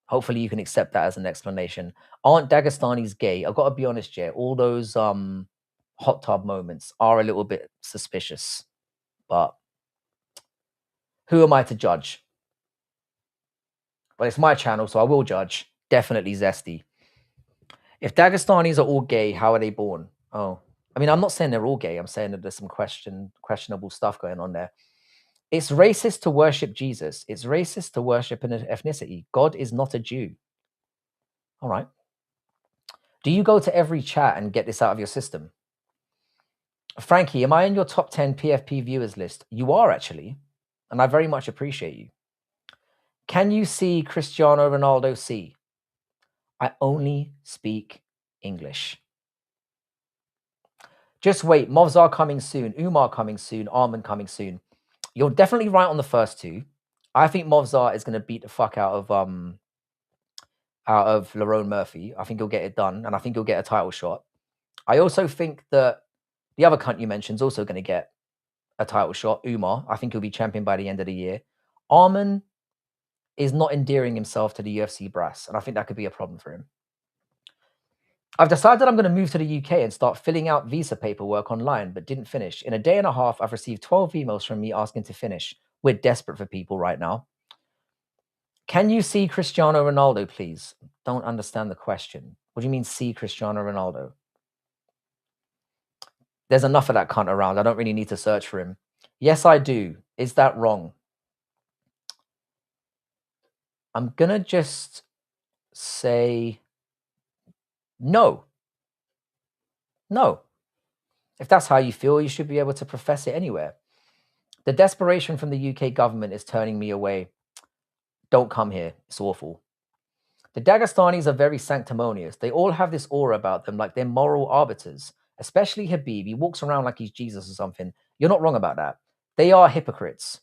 Hopefully you can accept that as an explanation. Aren't Dagestanis gay? I've got to be honest, Jay. All those hot tub moments are a little bit suspicious. But who am I to judge? Well, it's my channel, so I will judge. Definitely Zesty. If Dagestanis are all gay, how are they born? Oh, I mean, I'm not saying they're all gay. I'm saying that there's some questionable stuff going on there. It's racist to worship Jesus. It's racist to worship an ethnicity. God is not a Jew. All right. Do you go to every chat and get this out of your system? Frankie, am I in your top 10 PFP viewers list? You are actually, and I very much appreciate you. Can you see Cristiano Ronaldo see? I only speak English. Just wait. Movzar coming soon. Umar coming soon. Arman coming soon. You're definitely right on the first two. I think Movzar is going to beat the fuck out of Lerone Murphy. I think he'll get it done, and I think he'll get a title shot. I also think that the other cunt you mentioned is also going to get a title shot, Umar. I think he'll be champion by the end of the year. Arman is not endearing himself to the UFC brass, and I think that could be a problem for him. I've decided I'm going to move to the UK and start filling out visa paperwork online, but didn't finish. In a day and a half, I've received 12 emails from me asking to finish. We're desperate for people right now. Can you see Cristiano Ronaldo, please? Don't understand the question. What do you mean, see Cristiano Ronaldo? There's enough of that cunt around. I don't really need to search for him. Yes, I do. Is that wrong? I'm going to just say no. No. If that's how you feel, you should be able to profess it anywhere. The desperation from the UK government is turning me away. Don't come here. It's awful. The Dagestanis are very sanctimonious. They all have this aura about them, like they're moral arbiters, especially Habib. He walks around like he's Jesus or something. You're not wrong about that. They are hypocrites.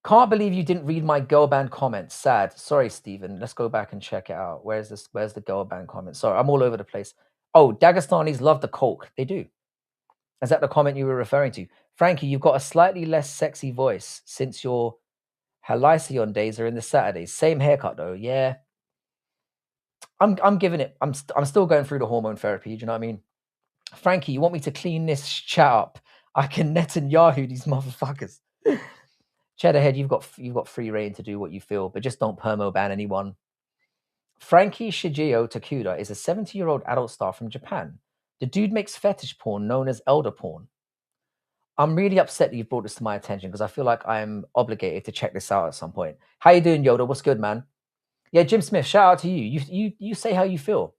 Can't believe you didn't read my girl band comments. Sad. Sorry, Stephen. Let's go back and check it out. Where's this? Where's the girl band comment? Sorry, I'm all over the place. Oh, Dagestanis love the coke. They do. Is that the comment you were referring to? Frankie, you've got a slightly less sexy voice since your Halcyon days are in the Saturdays. Same haircut though. Yeah. I'm giving it. I'm still going through the hormone therapy. Do you know what I mean? Frankie, you want me to clean this chat up? I can Netanyahu these motherfuckers. Cheddarhead, you've got free reign to do what you feel, but just don't permo ban anyone. Frankie Shigeo Takuda is a 70-year-old adult star from Japan. The dude makes fetish porn known as elder porn. I'm really upset that you've brought this to my attention because I feel like I'm obligated to check this out at some point. How you doing, Yoda? What's good, man? Yeah, Jim Smith, shout out to you. You say how you feel.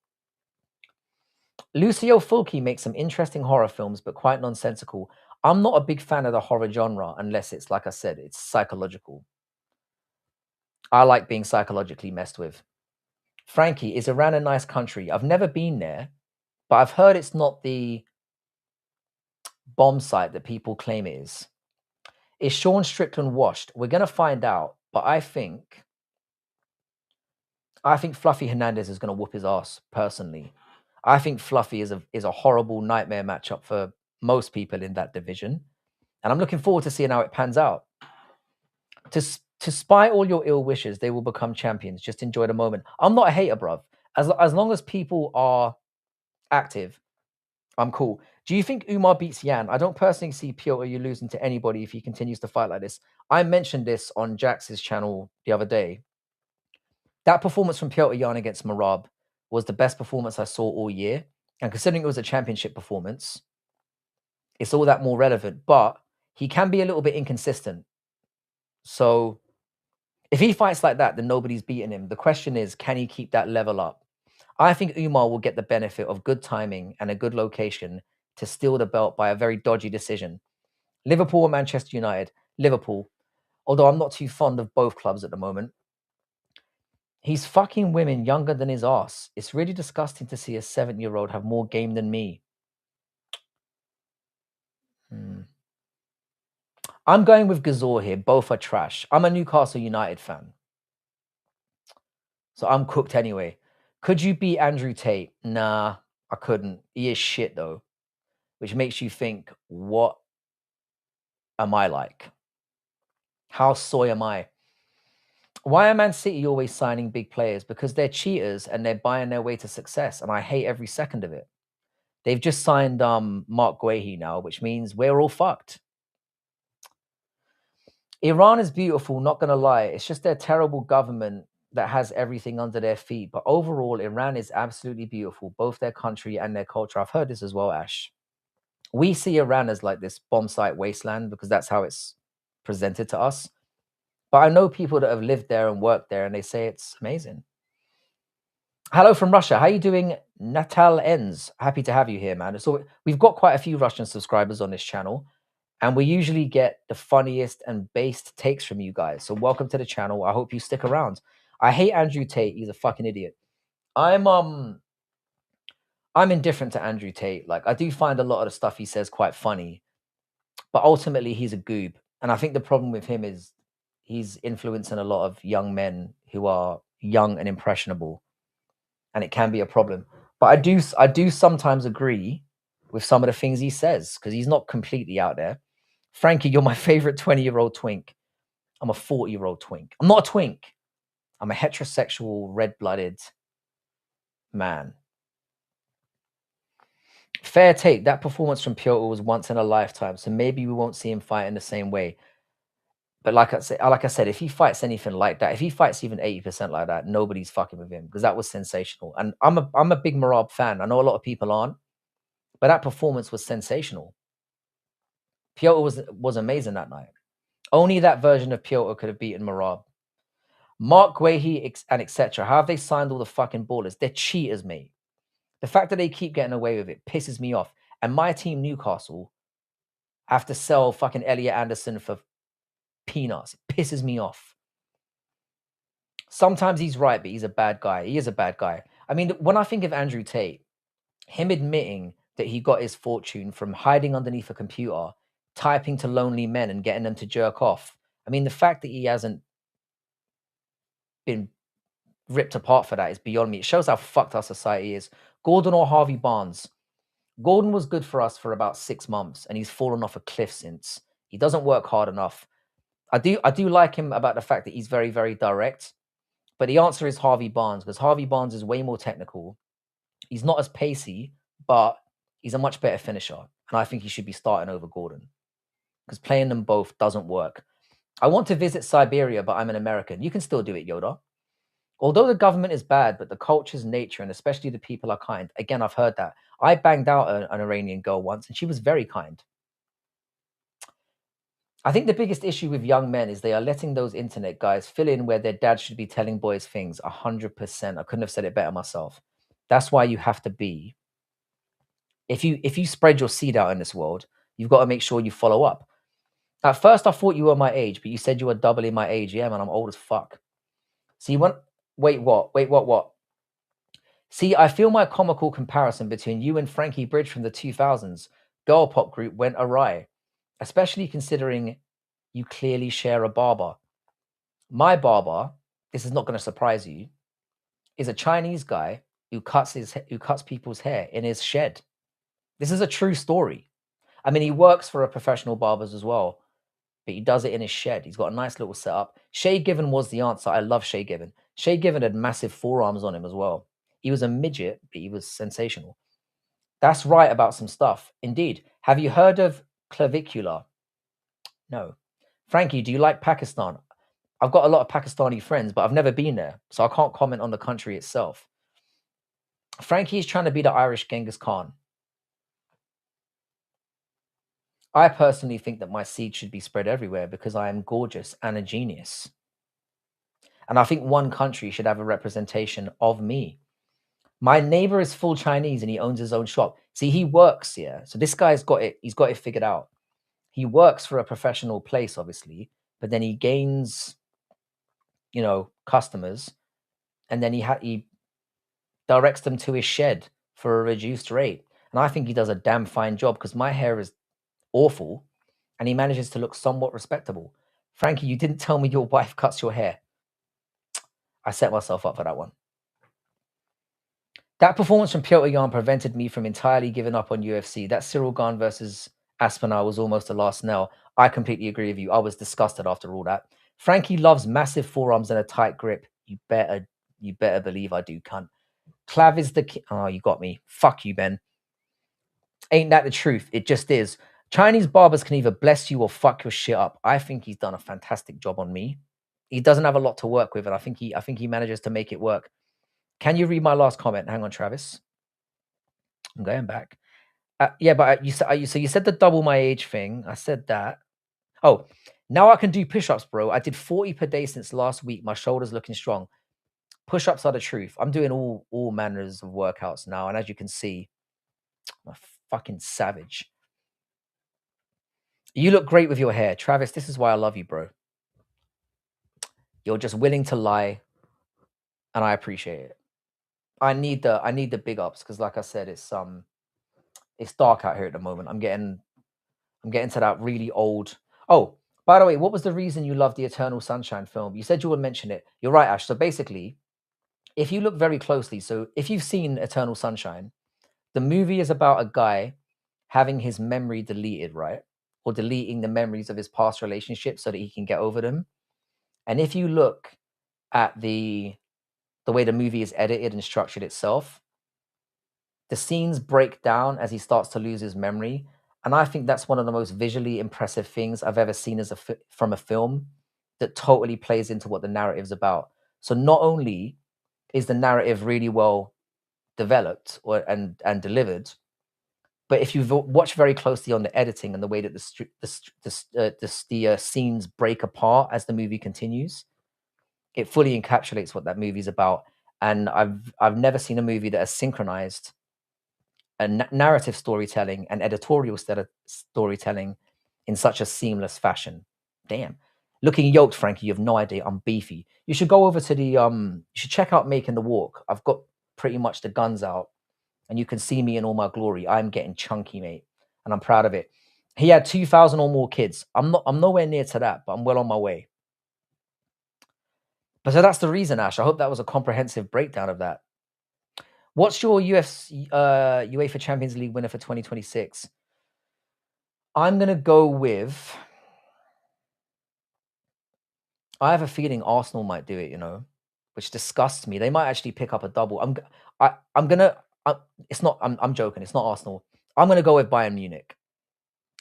Lucio Fulci makes some interesting horror films, but quite nonsensical. I'm not a big fan of the horror genre unless it's, like I said, it's psychological. I like being psychologically messed with. Frankie, is Iran a nice country? I've never been there, but I've heard it's not the bomb site that people claim it is. Is Sean Strickland washed? We're going to find out, but I think Fluffy Hernandez is going to whoop his ass, personally. I think Fluffy is a horrible nightmare matchup for most people in that division. And I'm looking forward to seeing how it pans out. To spite all your ill wishes, they will become champions. Just enjoy the moment. I'm not a hater, bruv. As long as people are active, I'm cool. Do you think Umar beats Yan? I don't personally see Piotr you losing to anybody if he continues to fight like this. I mentioned this on Jax's channel the other day. That performance from Piotr Yan against Marab was the best performance I saw all year. And considering it was a championship performance, it's all that more relevant. But he can be a little bit inconsistent. So if he fights like that, then nobody's beating him. The question is, can he keep that level up? I think Umar will get the benefit of good timing and a good location to steal the belt by a very dodgy decision. Liverpool or Manchester United? Liverpool. Although I'm not too fond of both clubs at the moment. He's fucking women younger than his ass. It's really disgusting to see a 7-year-old have more game than me. I'm going with Gazor here. Both are trash. I'm a Newcastle United fan. So I'm cooked anyway. Could you beat Andrew Tate? Nah, I couldn't. He is shit though. Which makes you think, what am I like? How soy am I? Why are Man City always signing big players? Because they're cheaters and they're buying their way to success. And I hate every second of it. They've just signed Mark Guehi now, which means we're all fucked. Iran is beautiful, not going to lie. It's just their terrible government that has everything under their feet. But overall, Iran is absolutely beautiful, both their country and their culture. I've heard this as well, Ash. We see Iran as like this bomb site wasteland because that's how it's presented to us. But I know people that have lived there and worked there, and they say it's amazing. Hello from Russia. How are you doing, Natal Enz? Happy to have you here, man. So we've got quite a few Russian subscribers on this channel, and we usually get the funniest and based takes from you guys. So welcome to the channel. I hope you stick around. I hate Andrew Tate. He's a fucking idiot. I'm I'm indifferent to Andrew Tate. Like, I do find a lot of the stuff he says quite funny, but ultimately he's a goob. And I think the problem with him is he's influencing a lot of young men who are young and impressionable, and it can be a problem. But I do sometimes agree with some of the things he says because he's not completely out there. Frankie, you're my favorite 20-year-old twink. I'm a 40-year-old twink. I'm not a twink. I'm a heterosexual, red-blooded man. Fair take. That performance from Piotr was once in a lifetime, so maybe we won't see him fight in the same way. But like I said, if he fights anything like that, if he fights even 80% like that, nobody's fucking with him because that was sensational. And I'm a big Marab fan. I know a lot of people aren't, but that performance was sensational. Piotr was amazing that night. Only that version of Piotr could have beaten Marab. Mark Guehi and etc. How have they signed all the fucking ballers? They're cheaters, mate. The fact that they keep getting away with it pisses me off. And my team, Newcastle, have to sell fucking Elliot Anderson for peanuts. It pisses me off. Sometimes he's right, but he's a bad guy. He is a bad guy. I mean, when I think of Andrew Tate, him admitting that he got his fortune from hiding underneath a computer, typing to lonely men and getting them to jerk off. I mean, the fact that he hasn't been ripped apart for that is beyond me. It shows how fucked our society is. Gordon or Harvey Barnes. Gordon was good for us for about 6 months, and he's fallen off a cliff since. He doesn't work hard enough. I do like him about the fact that he's very, very direct. But the answer is Harvey Barnes, because Harvey Barnes is way more technical. He's not as pacey, but he's a much better finisher. And I think he should be starting over Gordon. Because playing them both doesn't work. I want to visit Siberia, but I'm an American. You can still do it, Yoda. Although the government is bad, but the culture's nature, and especially the people are kind. Again, I've heard that. I banged out an Iranian girl once, and she was very kind. I think the biggest issue with young men is they are letting those internet guys fill in where their dad should be telling boys things. 100%. I couldn't have said it better myself. That's why you have to be. If you spread your seed out in this world, you've got to make sure you follow up. At first, I thought you were my age, but you said you were doubling my age. Yeah, man, I'm old as fuck. See, wait, what? Wait, what? See, I feel my comical comparison between you and Frankie Bridge from the 2000s girl pop group went awry, especially considering you clearly share a barber. My barber, this is not going to surprise you, is a Chinese guy who cuts people's hair in his shed. This is a true story. I mean, he works for a professional barbers as well, but he does it in his shed. He's got a nice little setup. Shay Given was the answer. I love Shay Given. Shay Given had massive forearms on him as well. He was a midget, but he was sensational. That's right about some stuff. Indeed. Have you heard of clavicular? No. Frankie, do you like Pakistan? I've got a lot of Pakistani friends, but I've never been there, so I can't comment on the country itself. Frankie is trying to be the Irish Genghis Khan. I personally think that my seed should be spread everywhere because I am gorgeous and a genius. And I think one country should have a representation of me. My neighbor is full Chinese and he owns his own shop. See, he works here. So this guy's got it. He's got it figured out. He works for a professional place, obviously, but then he gains, customers, and then he directs them to his shed for a reduced rate. And I think he does a damn fine job because my hair is awful and he manages to look somewhat respectable. Frankie, you didn't tell me your wife cuts your hair. I set myself up for that one. That performance from Piotr Jan prevented me from entirely giving up on UFC. That Cyril Gane versus Aspinall was almost the last nail. I completely agree with you. I was disgusted after all that. Frankie loves massive forearms and a tight grip. You better believe I do, cunt. Clav is the oh, you got me. Fuck you, Ben. Ain't that the truth? It just is. Chinese barbers can either bless you or fuck your shit up. I think he's done a fantastic job on me. He doesn't have a lot to work with, and I think he manages to make it work. Can you read my last comment? Hang on, Travis. I'm going back. Yeah, but you said the double my age thing. I said that. Oh, now I can do push-ups, bro. I did 40 per day since last week. My shoulders looking strong. Push-ups are the truth. I'm doing all manners of workouts now, and as you can see, I'm a fucking savage. You look great with your hair, Travis. This is why I love you, bro. You're just willing to lie, and I appreciate it. I need the big ups because, like I said, it's dark out here at the moment. I'm getting to that really old. Oh, by the way, what was the reason you loved the Eternal Sunshine film? You said you would mention it. You're right, Ash. So basically, if you look very closely, so if you've seen Eternal Sunshine, the movie is about a guy having his memory deleted, right? Or deleting the memories of his past relationships so that he can get over them. And if you look at the way the movie is edited and structured itself, the scenes break down as he starts to lose his memory. And I think that's one of the most visually impressive things I've ever seen from a film that totally plays into what the narrative's about. So not only is the narrative really well developed and delivered, but if you watch very closely on the editing and the way that the scenes break apart as the movie continues, it fully encapsulates what that movie's about. And I've never seen a movie that has synchronized a narrative storytelling and editorial storytelling in such a seamless fashion. Damn. Looking yoked, Frankie, you have no idea. I'm beefy. You should go over to you should check out Making the Walk. I've got pretty much the guns out and you can see me in all my glory. I'm getting chunky, mate, and I'm proud of it. He had 2,000 or more kids. I'm nowhere near to that, but I'm well on my way. But so that's the reason, Ash. I hope that was a comprehensive breakdown of that. What's your UEFA Champions League winner for 2026? I'm gonna go with. I have a feeling Arsenal might do it. Which disgusts me. They might actually pick up a double. I'm gonna. It's not. I'm joking. It's not Arsenal. I'm gonna go with Bayern Munich.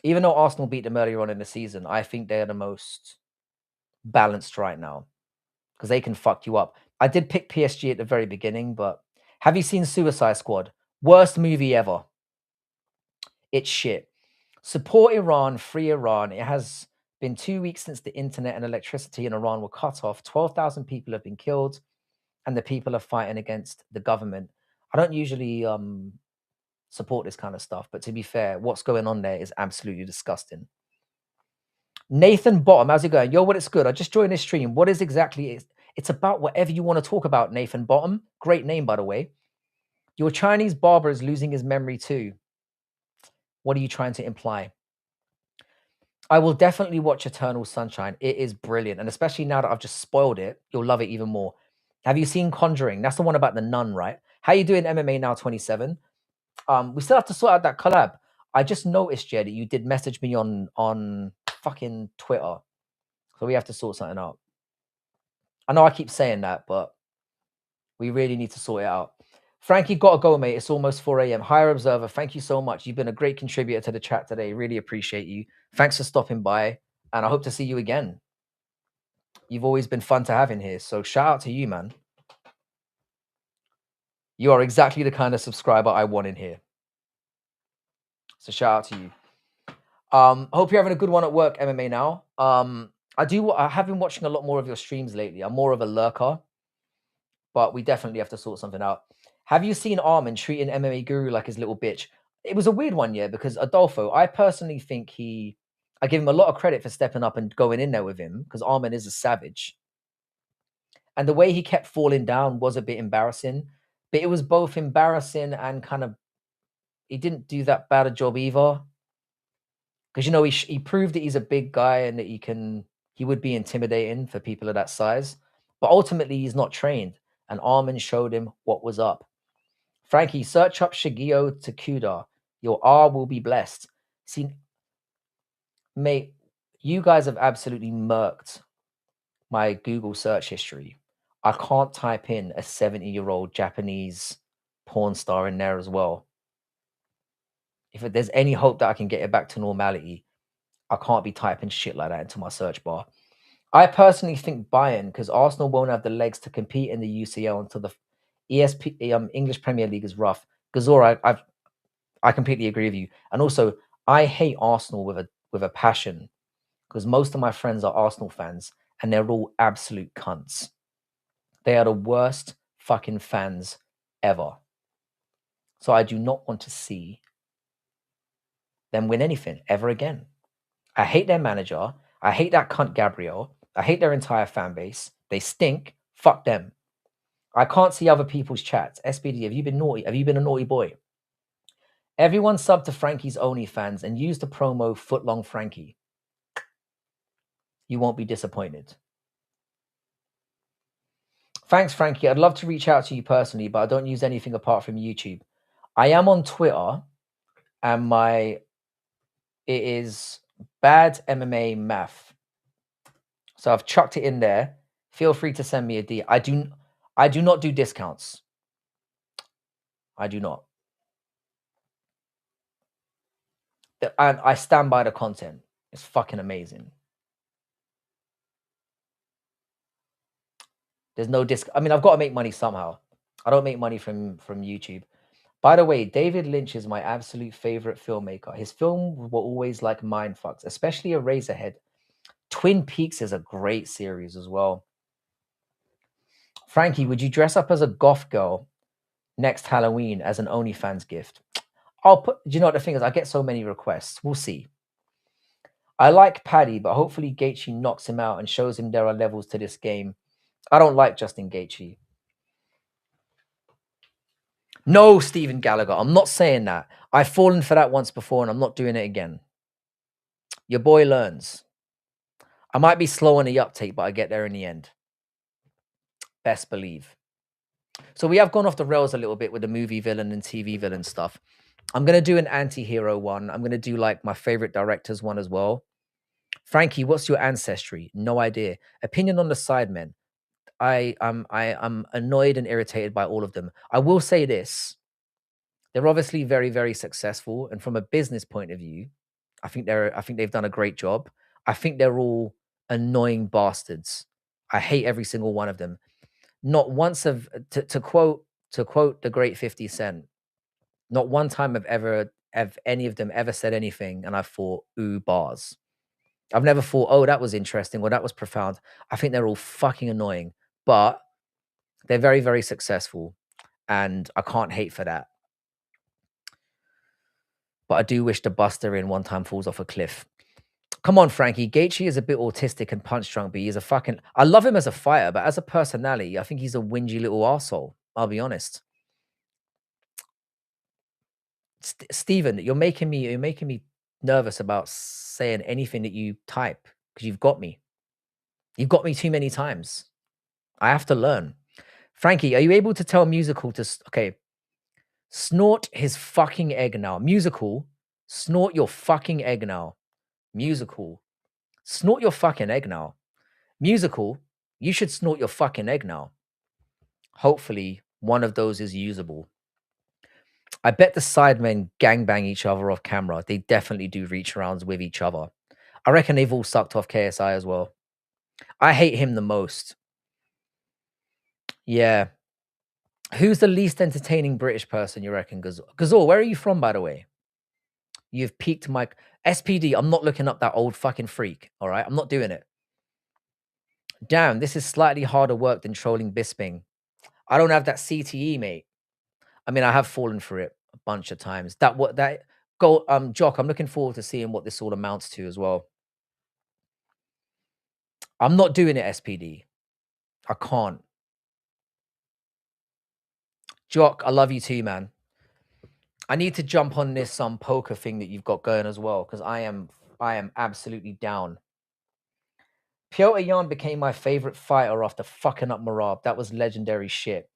Even though Arsenal beat them earlier on in the season, I think they're the most balanced right now because they can fuck you up. I did pick PSG at the very beginning, but have you seen Suicide Squad? Worst movie ever. It's shit. Support Iran, free Iran. It has been 2 weeks since the internet and electricity in Iran were cut off. 12,000 people have been killed, and the people are fighting against the government. I don't usually support this kind of stuff, but to be fair, what's going on there is absolutely disgusting. Nathan Bottom, how's it going? Yo, what it's good. I just joined this stream. What is exactly it? It's about whatever you want to talk about, Nathan Bottom. Great name, by the way. Your Chinese barber is losing his memory too. What are you trying to imply? I will definitely watch Eternal Sunshine. It is brilliant. And especially now that I've just spoiled it, you'll love it even more. Have you seen Conjuring? That's the one about the nun, right? How you doing, MMA Now 27? We still have to sort out that collab. I just noticed, Jed, that you did message me on fucking Twitter. So we have to sort something out. I know I keep saying that, but we really need to sort it out. Frankie, gotta go, mate. It's almost 4 a.m. Higher Observer, thank you so much. You've been a great contributor to the chat today. Really appreciate you. Thanks for stopping by, and I hope to see you again. You've always been fun to have in here, so shout out to you, man. You are exactly the kind of subscriber I want in here. So shout out to you. Hope you're having a good one at work, MMA Now. I have been watching a lot more of your streams lately. I'm more of a lurker, but we definitely have to sort something out. Have you seen Armin treating MMA Guru like his little bitch? It was a weird one, yeah, because Adolfo, I personally think I give him a lot of credit for stepping up and going in there with him because Armin is a savage. And the way he kept falling down was a bit embarrassing, but it was both embarrassing and kind of, he didn't do that bad a job either. Because, he proved that he's a big guy and that he would be intimidating for people of that size. But ultimately, he's not trained. And Armin showed him what was up. Frankie, search up Shigeo Takuda. Your R will be blessed. See, mate, you guys have absolutely murked my Google search history. I can't type in a 70-year-old Japanese porn star in there as well. If there's any hope that I can get it back to normality, I can't be typing shit like that into my search bar. I personally think Bayern, because Arsenal won't have the legs to compete in the UCL until the English Premier League is rough. Gazor, I completely agree with you. And also, I hate Arsenal with a passion because most of my friends are Arsenal fans and they're all absolute cunts. They are the worst fucking fans ever. So I do not want to see them win anything ever again. I hate their manager. I hate that cunt Gabriel. I hate their entire fan base. They stink. Fuck them. I can't see other people's chats. SPD, have you been naughty? Have you been a naughty boy? Everyone sub to Frankie's OnlyFans and use the promo Footlong Frankie. You won't be disappointed. Thanks, Frankie. I'd love to reach out to you personally, but I don't use anything apart from YouTube. I am on Twitter, and it is Bad MMA Math. So I've chucked it in there. Feel free to send me a D. I do not do discounts. I do not. And I stand by the content. It's fucking amazing. There's no I mean, I've got to make money somehow. I don't make money from YouTube. By the way, David Lynch is my absolute favorite filmmaker. His films were always like mind fucks, especially Eraserhead. Twin Peaks is a great series as well. Frankie, would you dress up as a goth girl next Halloween as an OnlyFans gift? Do you know what the thing is? I get so many requests. We'll see. I like Paddy, but hopefully Gaethje knocks him out and shows him there are levels to this game. I don't like Justin Gaethje. No, Stephen Gallagher. I'm not saying that. I've fallen for that once before and I'm not doing it again. Your boy learns. I might be slow on the uptake, but I get there in the end. Best believe. So we have gone off the rails a little bit with the movie villain and TV villain stuff. I'm going to do an anti-hero one. I'm going to do like my favorite directors one as well. Frankie, what's your ancestry? No idea. Opinion on the Sidemen. I'm annoyed and irritated by all of them. I will say this. They're obviously very, very successful. And from a business point of view, I think they've done a great job. I think they're all annoying bastards. I hate every single one of them. Not once to quote the great 50 Cent, not one time have any of them ever said anything and I thought, ooh, bars. I've never thought, oh, that was interesting or that was profound. I think they're all fucking annoying, but they're very, very successful and I can't hate for that. But I do wish the Buster in one time falls off a cliff. Come on, Frankie. Gaethje is a bit autistic and punch drunk, but he's a fucking... I love him as a fighter, but as a personality, I think he's a whingy little arsehole. I'll be honest. Steven, you're making me nervous about saying anything that you type because you've got me. You've got me too many times. I have to learn. Frankie, are you able to tell Musical to... Okay. Snort his fucking egg now. Musical, snort your fucking egg now. Musical, snort your fucking egg now. Musical, you should snort your fucking egg now. Hopefully, one of those is usable. I bet the Sidemen gangbang each other off camera. They definitely do reach rounds with each other. I reckon they've all sucked off KSI as well. I hate him the most. Yeah. Who's the least entertaining British person, you reckon, Gazor? Gazor, where are you from, by the way? You've piqued my... SPD, I'm not looking up that old fucking freak, all right? I'm not doing it. Damn, this is slightly harder work than trolling Bisping. I don't have that CTE, mate. I mean, I have fallen for it a bunch of times. Jock, I'm looking forward to seeing what this all amounts to as well. I'm not doing it, SPD. I can't. Jock, I love you too, man. I need to jump on this poker thing that you've got going as well, because I am absolutely down. Piotr Jan became my favorite fighter after fucking up Marab. That was legendary shit.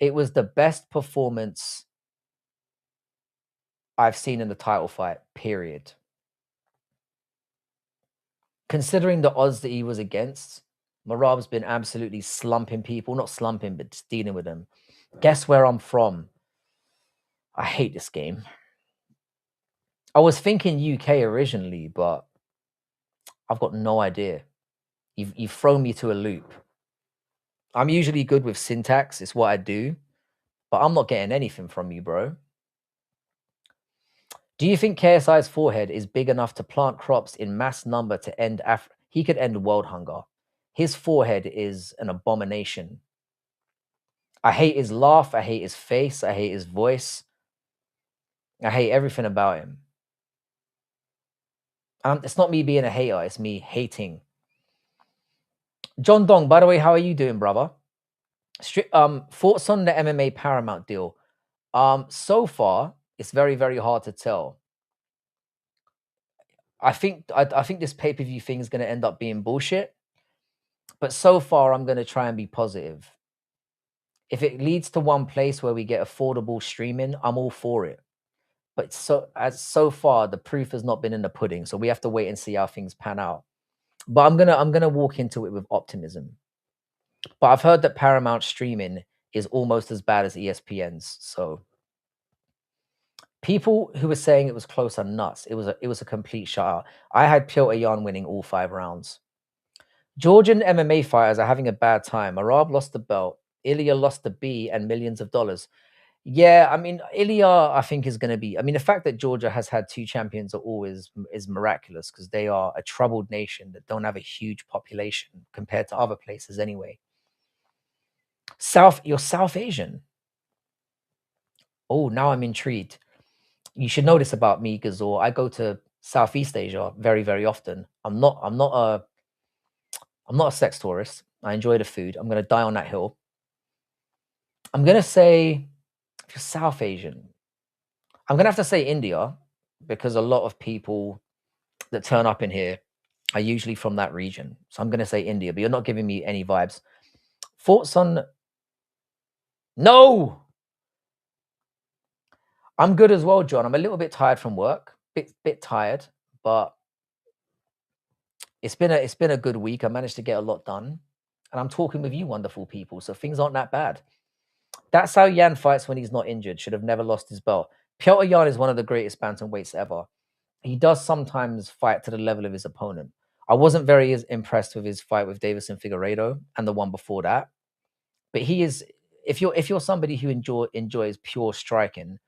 It was the best performance I've seen in the title fight, period. Considering the odds that he was against, Marab's been absolutely slumping people. Not slumping, but just dealing with them. Guess where I'm from? I hate this game. I was thinking UK originally, but I've got no idea. You've thrown me to a loop. I'm usually good with syntax. It's what I do. But I'm not getting anything from you, bro. Do you think KSI's forehead is big enough to plant crops in mass number to end He could end world hunger. His forehead is an abomination. I hate his laugh. I hate his face. I hate his voice. I hate everything about him. It's not me being a hater. It's me hating. John Dong, by the way, how are you doing, brother? Thoughts on the MMA Paramount deal. So far, it's very, very hard to tell. I think this pay-per-view thing is gonna end up being bullshit, but so far I'm gonna try and be positive. If it leads to one place where we get affordable streaming, I'm all for it. But so far, the proof has not been in the pudding, so we have to wait and see how things pan out. But I'm gonna walk into it with optimism. But I've heard that Paramount streaming is almost as bad as ESPN's. So people who were saying it was close are nuts. It was a complete shutout. I had Piotr Jan winning all 5 rounds. Georgian MMA fighters are having a bad time. Arab lost the belt. Ilya lost the B and millions of dollars. Yeah, I mean, Ilya, I think is going to be. I mean, the fact that Georgia has had 2 champions are always is miraculous because they are a troubled nation that don't have a huge population compared to other places anyway. You're South Asian. Oh, now I'm intrigued. You should know this about me, Gazor. I go to Southeast Asia very, very often. I'm not a sex tourist. I enjoy the food. I'm gonna die on that hill. I'm gonna say if you're South Asian, I'm gonna have to say India because a lot of people that turn up in here are usually from that region. So I'm gonna say India, but you're not giving me any vibes. Thoughts on no? I'm good as well, John. I'm a little bit tired from work. Bit tired, but it's been a good week. I managed to get a lot done. And I'm talking with you wonderful people, so things aren't that bad. That's how Yan fights when he's not injured. Should have never lost his belt. Piotr Yan is one of the greatest bantamweights ever. He does sometimes fight to the level of his opponent. I wasn't very impressed with his fight with Davison Figueiredo and the one before that. But he is if you're somebody who enjoys pure striking,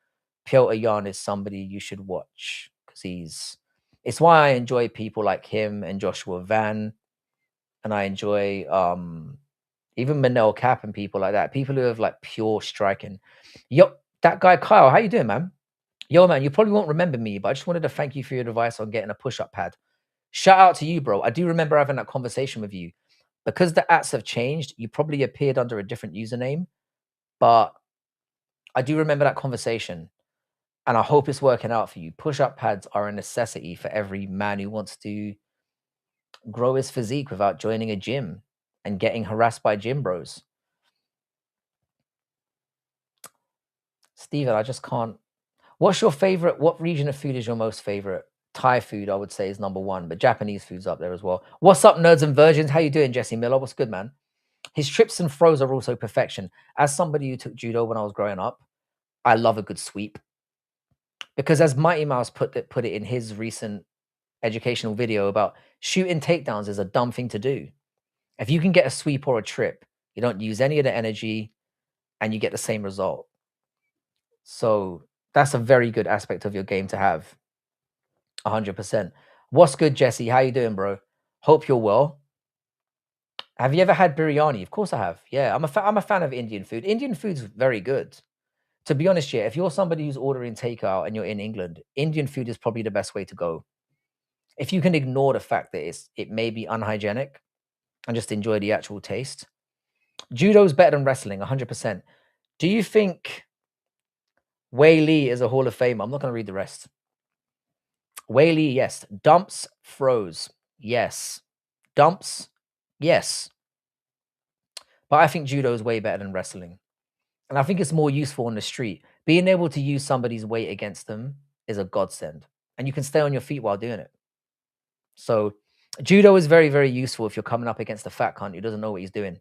Piotr Yan is somebody you should watch because it's why I enjoy people like him and Joshua Van, and I enjoy even Manel Cap and people like that. People who have like pure striking. Yo, that guy Kyle, how you doing, man? Yo, man, you probably won't remember me, but I just wanted to thank you for your advice on getting a push-up pad. Shout out to you, bro. I do remember having that conversation with you. Because the ads have changed, you probably appeared under a different username, but I do remember that conversation. And I hope it's working out for you. Push-up pads are a necessity for every man who wants to grow his physique without joining a gym and getting harassed by gym bros. Steven, I just can't. What's your favorite? What region of food is your most favorite? Thai food, I would say, is number one, but Japanese food's up there as well. What's up, nerds and virgins? How you doing, Jesse Miller? What's good, man? His trips and throws are also perfection. As somebody who took judo when I was growing up, I love a good sweep because, as Mighty Mouse put it in his recent educational video about shooting takedowns is a dumb thing to do. If you can get a sweep or a trip, you don't use any of the energy, and you get the same result. So that's a very good aspect of your game to have. 100%. What's good, Jesse? How you doing, bro? Hope you're well. Have you ever had biryani? Of course I have. Yeah, I'm a fan of Indian food. Indian food's very good. To be honest, yeah, if you're somebody who's ordering takeout and you're in England, Indian food is probably the best way to go. If you can ignore the fact that it may be unhygienic and just enjoy the actual taste. Judo's better than wrestling, 100%. Do you think Wei Lee is a Hall of Famer? I'm not going to read the rest. Wei Lee, yes. Dumps, froze, yes. Dumps, yes. But I think judo is way better than wrestling. And I think it's more useful on the street. Being able to use somebody's weight against them is a godsend. And you can stay on your feet while doing it. So judo is very, very useful if you're coming up against a fat cunt who doesn't know what he's doing.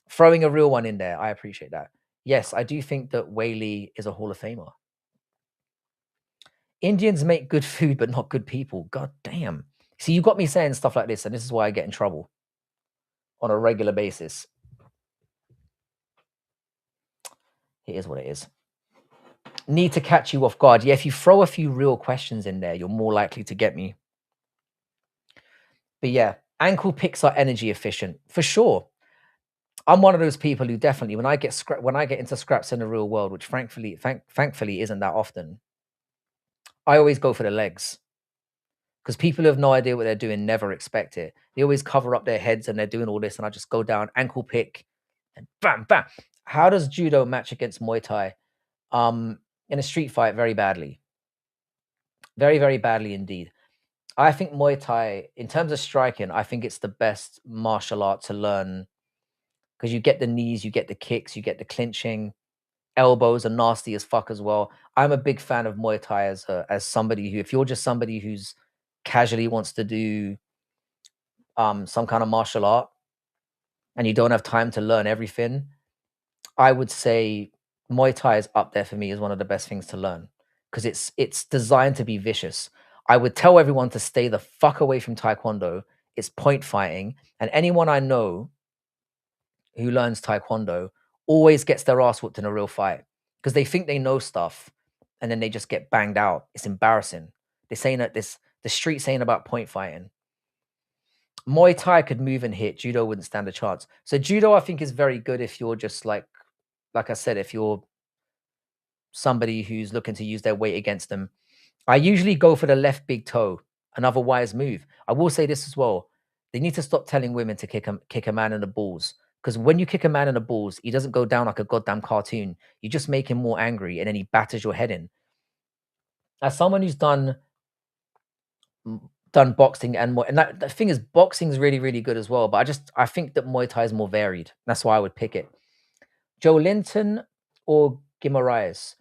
Throwing a real one in there, I appreciate that. Yes, I do think that Wei Lee is a Hall of Famer. Indians make good food, but not good people. God damn. See, you got me saying stuff like this, and this is why I get in trouble on a regular basis. It is what it is. Need to catch you off guard. Yeah, if you throw a few real questions in there, you're more likely to get me. But yeah, ankle picks are energy efficient for sure. I'm one of those people who definitely, when I get into scraps in the real world, which thankfully isn't that often, I always go for the legs because people who have no idea what they're doing never expect it. They always cover up their heads and they're doing all this, and I just go down, ankle pick, and bam, bam. How does judo match against Muay Thai? In a street fight, very badly. Very, very badly indeed. I think Muay Thai, in terms of striking, I think it's the best martial art to learn because you get the knees, you get the kicks, you get the clinching. Elbows are nasty as fuck as well. I'm a big fan of Muay Thai as somebody who, if you're just somebody who's casually wants to do some kind of martial art and you don't have time to learn everything, I would say Muay Thai is up there for me as one of the best things to learn because it's designed to be vicious. I would tell everyone to stay the fuck away from Taekwondo. It's point fighting, and anyone I know who learns Taekwondo always gets their ass whooped in a real fight because they think they know stuff and then they just get banged out. It's embarrassing. They're saying that the street saying about point fighting. Muay Thai could move and hit. Judo wouldn't stand a chance. So judo, I think, is very good if you're just like I said, if you're somebody who's looking to use their weight against them. I usually go for the left big toe, another wise move. I will say this as well. They need to stop telling women to kick a man in the balls. Because when you kick a man in the balls, he doesn't go down like a goddamn cartoon. You just make him more angry and then he batters your head in. As someone who's done boxing and more, and the thing is, boxing is really, really good as well. But I think that Muay Thai is more varied. That's why I would pick it. Joe Linton or Guimaraes?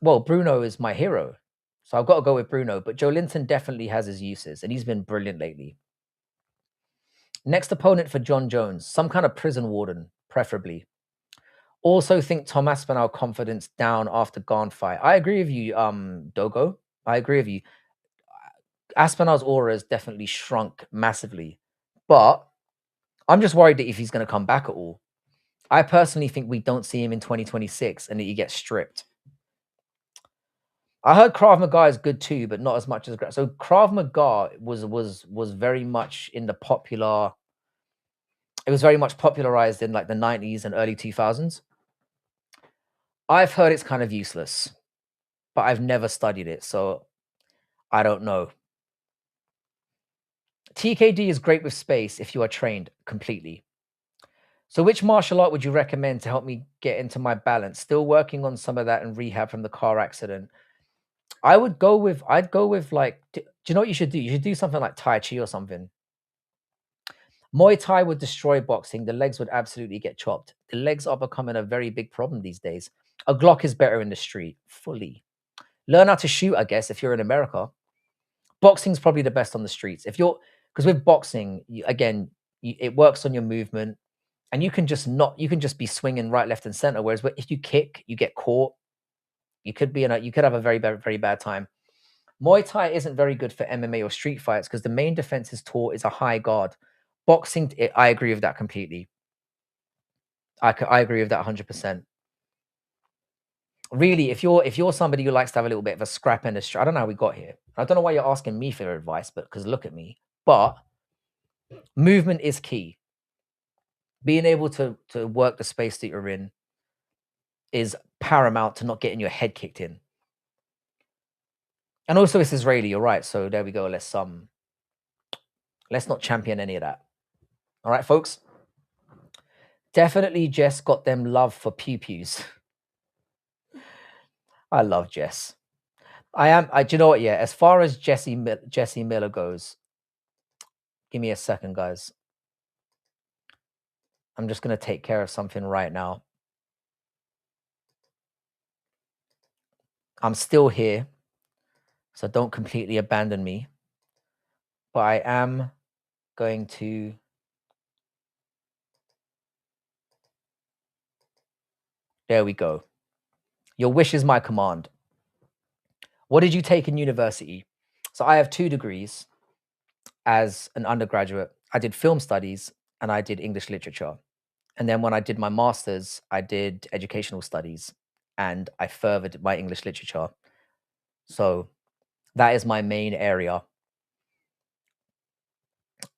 Well, Bruno is my hero. So I've got to go with Bruno, but Joe Linton definitely has his uses and he's been brilliant lately. Next opponent for John Jones, some kind of prison warden, preferably. Also think Tom Aspinall confidence down after Garn fight. I agree with you, Dogo. I agree with you. Aspinall's aura has definitely shrunk massively, but I'm just worried that if he's going to come back at all. I personally think we don't see him in 2026 and that he gets stripped. I heard Krav Maga is good too, but not as much as so Krav Maga was very much in the popular. It was very much popularized in like the 90s and early 2000s. I've heard it's kind of useless, but I've never studied it, so I don't know. TKD is great with space if you are trained completely. So which martial art would you recommend to help me get into my balance? Still working on some of that in rehab from the car accident. I'd go with like, do you know what you should do? You should do something like Tai Chi or something. Muay Thai would destroy boxing. The legs would absolutely get chopped. The legs are becoming a very big problem these days. A Glock is better in the street, fully. Learn how to shoot, I guess, if you're in America. Boxing's probably the best on the streets. Because with boxing, it works on your movement and you can just be swinging right, left, and center. Whereas if you kick, you get caught. You could have a very, very, very bad time. Muay Thai isn't very good for MMA or street fights because the main defense is taught is a high guard. Boxing, I agree with that completely. I agree with that 100%. Really, if you're somebody who likes to have a little bit of a scrap in the street, I don't know how we got here. I don't know why you're asking me for advice, but because look at me. But movement is key. Being able to work the space that you're in is paramount to not getting your head kicked in. And also it's Israeli, you're right. So there we go. Let's not champion any of that. All right, folks. Definitely Jess got them love for pew-pews. I love Jess. Do you know what? Yeah, as far as Jesse Miller goes, give me a second, guys. I'm just going to take care of something right now. I'm still here, so don't completely abandon me. But I am going to... There we go. Your wish is my command. What did you take in university? So I have 2 degrees as an undergraduate. I did film studies and I did English literature. And then when I did my master's, I did educational studies and I furthered my English literature. So that is my main area.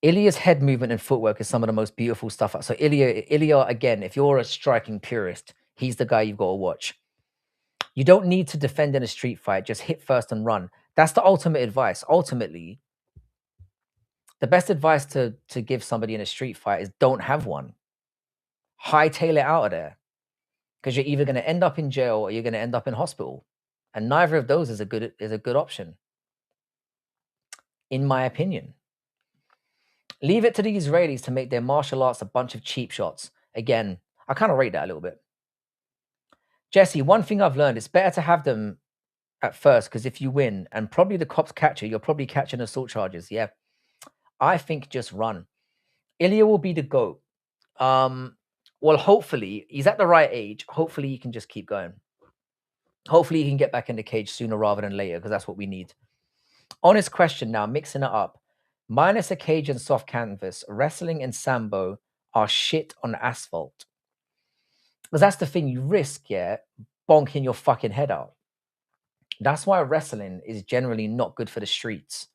Ilya's head movement and footwork is some of the most beautiful stuff. So Ilya, again, if you're a striking purist, he's the guy you've got to watch. You don't need to defend in a street fight. Just hit first and run. That's the ultimate advice. Ultimately, the best advice to give somebody in a street fight is don't have one. hightail it out of there, because you're either going to end up in jail or you're going to end up in hospital, and neither of those is a good option, in my opinion. Leave it to the Israelis to make their martial arts a bunch of cheap shots. Again, I kind of rate that a little bit. Jesse, one thing I've learned, it's better to have them at first, because if you win and probably the cops catch you, you're probably catching assault charges. Yeah, I think just run. Ilya will be the GOAT. Well, hopefully he's at the right age. Hopefully he can just keep going. Hopefully he can get back in the cage sooner rather than later, because that's what we need. Honest question now, mixing it up. Minus a cage and soft canvas, wrestling and sambo are shit on asphalt. Because that's the thing, you risk, bonking your fucking head out. That's why wrestling is generally not good for the streets.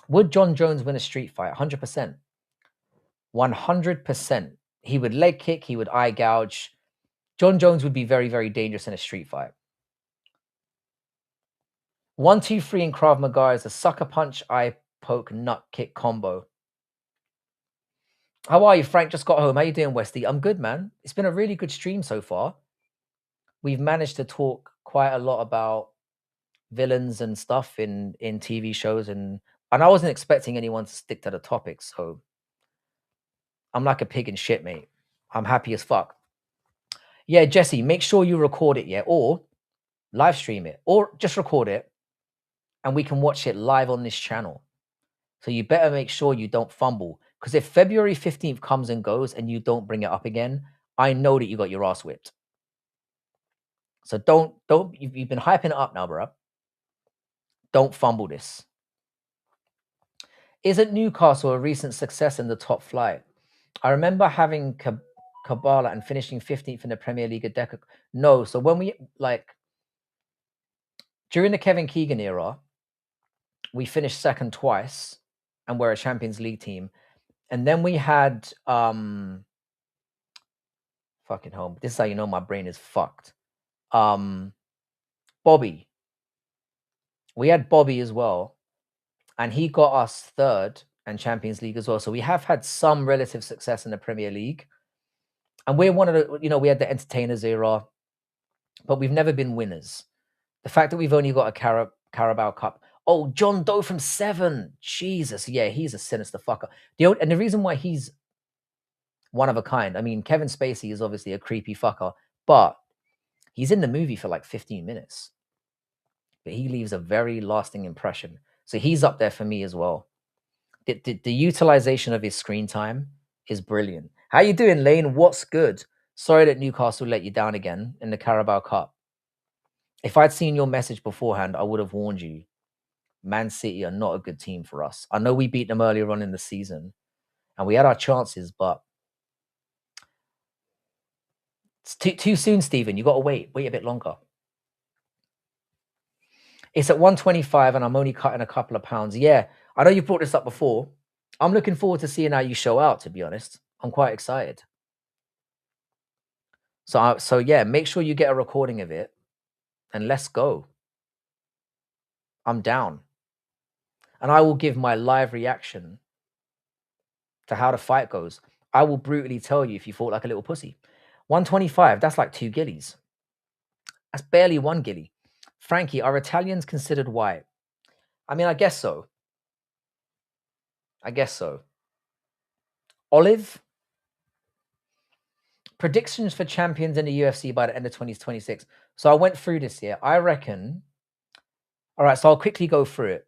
Would John Jones win a street fight? 100%. 100%. He would leg kick, he would eye gouge. John Jones would be very, very dangerous in a street fight. 1, 2, 3 in Krav Maga is a sucker punch, eye poke, nut kick combo. How are you, Frank? Just got home. How you doing, Westy? I'm good, man. It's been a really good stream so far. We've managed to talk quite a lot about villains and stuff in TV shows, and I wasn't expecting anyone to stick to the topic, so I'm like a pig in shit, mate. I'm happy as fuck. Yeah, Jesse, make sure you record it, or live stream it, or just record it, and we can watch it live on this channel. So you better make sure you don't fumble, because if February 15th comes and goes and you don't bring it up again, I know that you got your ass whipped. So don't you've been hyping it up now, bro. Don't fumble this. Isn't Newcastle a recent success in the top flight? I remember having Kabbalah and finishing 15th in the Premier League a decade. No, so when we during the Kevin Keegan era, we finished second twice and we're a Champions League team. And then we had fucking home. This is how you know my brain is fucked. Bobby. We had Bobby as well, and he got us third and Champions League as well. So we have had some relative success in the Premier League. And we're one of the, we had the entertainers era, but we've never been winners. The fact that we've only got a Carabao Cup. Oh, John Doe from 7. Jesus. Yeah, he's a sinister fucker. And the reason why he's one of a kind, I mean, Kevin Spacey is obviously a creepy fucker, but he's in the movie for like 15 minutes. But he leaves a very lasting impression. So he's up there for me as well. The utilization of his screen time is brilliant. How you doing, Lane? What's good? Sorry that Newcastle let you down again in the Carabao Cup. If I'd seen your message beforehand, I would have warned you. Man City are not a good team for us. I know we beat them earlier on in the season, and we had our chances, but it's too soon, Stephen. You got to wait a bit longer. It's at 125, and I'm only cutting a couple of pounds. Yeah, I know you brought this up before. I'm looking forward to seeing how you show out, to be honest. I'm quite excited. So yeah, make sure you get a recording of it, and let's go. I'm down. And I will give my live reaction to how the fight goes. I will brutally tell you if you fought like a little pussy. 125, that's like 2 gillies. That's barely 1 gilly. Frankie, are Italians considered white? I mean, I guess so. Olive? Predictions for champions in the UFC by the end of 2026. So I went through this here. I reckon. All right, so I'll quickly go through it.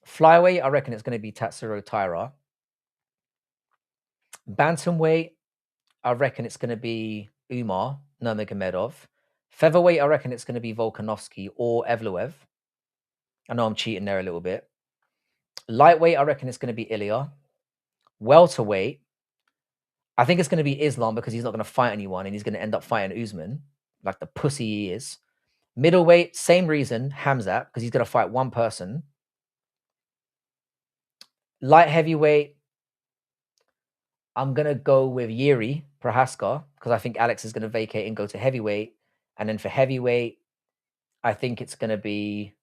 Flyweight, I reckon it's going to be Tatsuro Taira. Bantamweight, I reckon it's going to be Umar Nurmagomedov. Featherweight, I reckon it's going to be Volkanovski or Evloev. I know I'm cheating there a little bit. Lightweight, I reckon it's going to be Ilya. Welterweight, I think it's going to be Islam because he's not going to fight anyone and he's going to end up fighting Usman, like the pussy he is. Middleweight, same reason, Hamzat, because he's going to fight one person. Light heavyweight, I'm going to go with Yuri Prohaska because I think Alex is going to vacate and go to heavyweight. And then for heavyweight, I think it's going to be...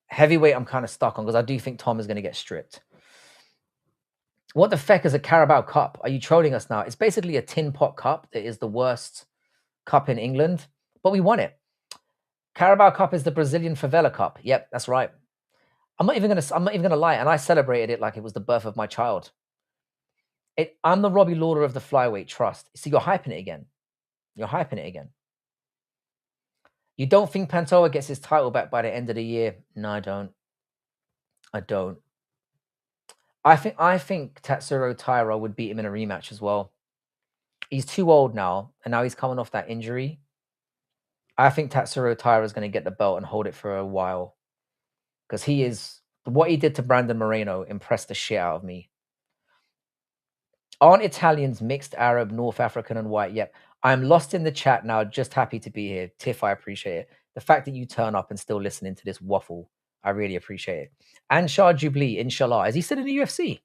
Heavyweight, I'm kind of stuck on because I do think Tom is going to get stripped. What the feck is a Carabao Cup? Are you trolling us now? It's basically a tin pot cup that is the worst cup in England, but we won it. Carabao Cup is the Brazilian Favela Cup. Yep, that's right. I'm not even gonna lie, and I celebrated it like it was the birth of my child. I'm the Robbie Lawler of the flyweight trust. See, you're hyping it again. You're hyping it again. You don't think Pantoja gets his title back by the end of the year? No, I don't. I don't. I think Tatsuro Taira would beat him in a rematch as well. He's too old now, and now he's coming off that injury. I think Tatsuro Taira is going to get the belt and hold it for a while because what he did to Brandon Moreno impressed the shit out of me. Aren't Italians mixed, Arab, North African, and white? Yep. I'm lost in the chat now. Just happy to be here. Tiff, I appreciate it. The fact that you turn up and still listening to this waffle, I really appreciate it. And Shah Jubilee, inshallah. Is he still in the UFC?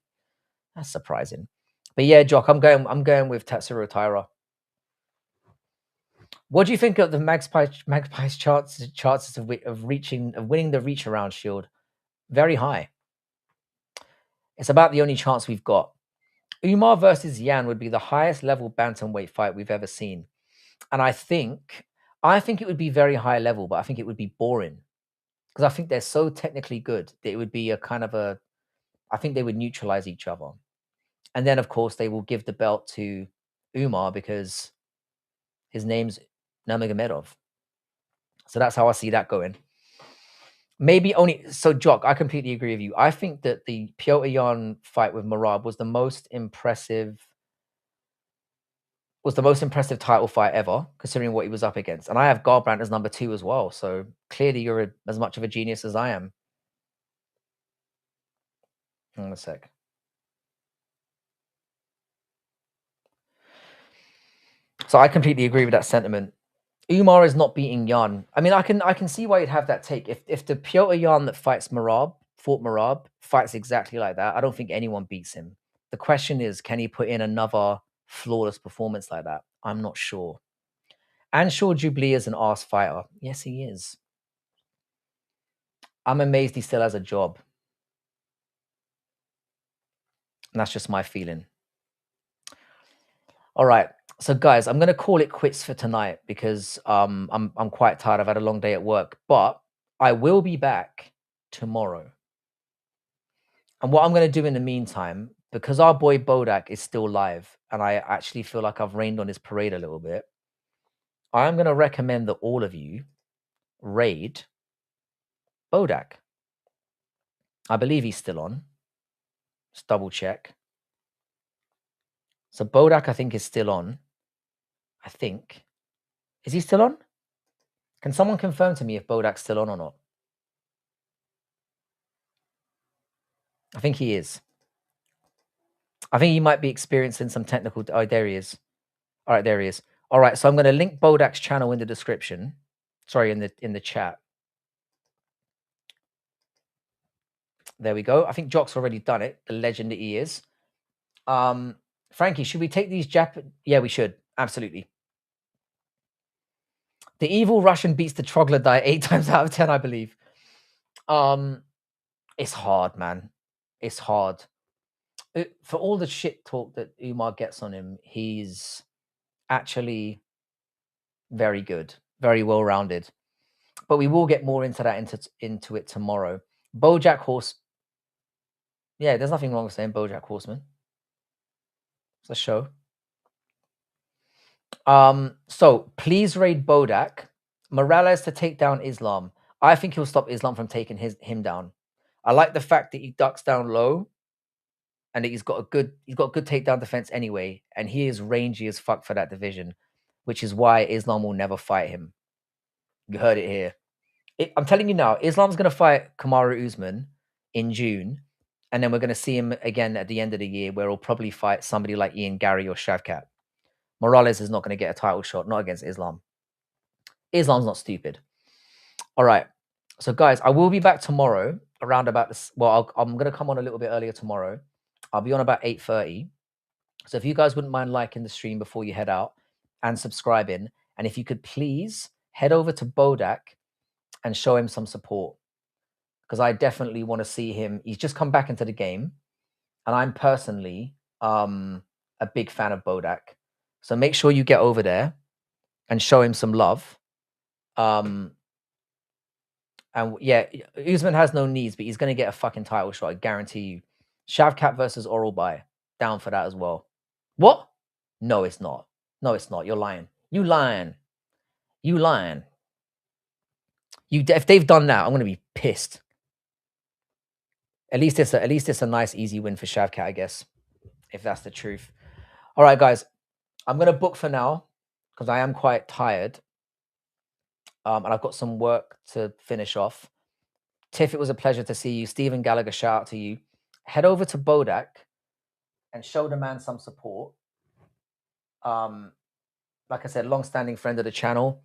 That's surprising. But yeah, Jock, I'm going with Tatsuro Taira. What do you think of the Magpies chances of winning the reach around shield? Very high. It's about the only chance we've got. Umar versus Yan would be the highest level bantamweight fight we've ever seen. And I think it would be very high level, but I think it would be boring. Because I think they're so technically good that it would be I think they would neutralize each other. And then of course they will give the belt to Umar because his name's Nurmagomedov. So that's how I see that going. Jock, I completely agree with you. I think that the Petr Yan fight with Merab was the most impressive title fight ever, considering what he was up against. And I have Garbrandt as number 2 as well. So clearly you're as much of a genius as I am. Hang on a sec. So I completely agree with that sentiment. Umar is not beating Yan. I mean, I can see why you'd have that take. If the Petr Yan that fought Merab, fights exactly like that, I don't think anyone beats him. The question is, can he put in another flawless performance like that? I'm not sure. And Shah Jubilee is an arse fighter. Yes, he is. I'm amazed he still has a job. And that's just my feeling. All right. So guys, I'm going to call it quits for tonight because I'm quite tired. I've had a long day at work, but I will be back tomorrow. And what I'm going to do in the meantime, because our boy Bodak is still live, and I actually feel like I've rained on his parade a little bit, I'm going to recommend that all of you raid Bodak. I believe he's still on. Just double check. So Bodak, I think, is still on. I think. Is he still on? Can someone confirm to me if Bodak's still on or not? I think he is. I think he might be experiencing some technical... Oh, there he is. All right, there he is. All right, so I'm going to link Bodak's channel in the description. Sorry, in the chat. There we go. I think Jock's already done it. The legend that he is. Frankie, should we take these Yeah, we should. Absolutely. The evil Russian beats the troglodyte 8 times out of 10, I believe. It's hard, man. It's hard. For all the shit talk that Umar gets on him, he's actually very good, very well-rounded. But we will get more into that into it tomorrow. BoJack Horse. Yeah, there's nothing wrong with saying BoJack Horseman. It's a show. So please raid Bodak. Morales to take down Islam. I think he'll stop Islam from taking him down. I like the fact that he ducks down low and that he's got good takedown defense anyway, and he is rangy as fuck for that division, which is why Islam will never fight him. You heard it here. I'm telling you now, Islam's going to fight Kamaru Usman in June, and then we're going to see him again at the end of the year, where he'll probably fight somebody like Ian Gary or Shavkat. Morales is not going to get a title shot, not against Islam. Islam's not stupid. All right. So, guys, I will be back tomorrow around about this. Well, I'm going to come on a little bit earlier tomorrow. I'll be on about 8:30. So if you guys wouldn't mind liking the stream before you head out and subscribing, and if you could please head over to Bodak and show him some support, because I definitely want to see him. He's just come back into the game, and I'm personally a big fan of Bodak. So make sure you get over there and show him some love. And yeah, Usman has no knees, but he's gonna get a fucking title shot. I guarantee you. Shavkat versus Oral By. Down for that as well. What? No, it's not. No, it's not. You're lying. You lying. You lying. If they've done that, I'm gonna be pissed. At least it's a nice easy win for Shavkat, I guess, if that's the truth. All right, guys, I'm gonna book for now because I am quite tired, and I've got some work to finish off. Tiff, it was a pleasure to see you. Stephen Gallagher, shout out to you. Head over to Bodak and show the man some support. Like I said, long-standing friend of the channel,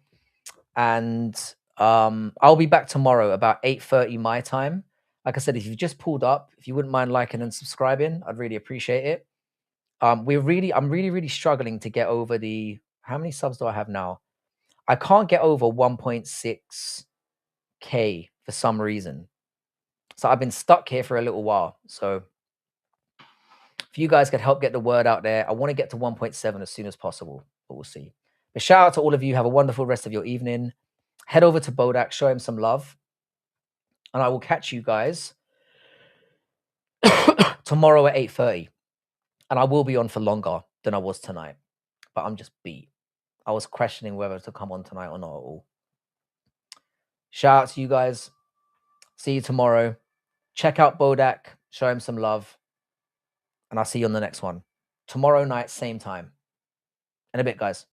and I'll be back tomorrow about 8:30 my time. Like I said, if you've just pulled up, if you wouldn't mind liking and subscribing, I'd really appreciate it. I'm really struggling to get over the, how many subs do I have now? I can't get over 1.6K for some reason. So I've been stuck here for a little while. So if you guys could help get the word out there, I want to get to 1.7 as soon as possible, but we'll see. But shout out to all of you. Have a wonderful rest of your evening. Head over to Bodak, show him some love. And I will catch you guys tomorrow at 8:30. And I will be on for longer than I was tonight. But I'm just beat. I was questioning whether to come on tonight or not at all. Shout out to you guys. See you tomorrow. Check out Bodak. Show him some love. And I'll see you on the next one. Tomorrow night, same time. In a bit, guys.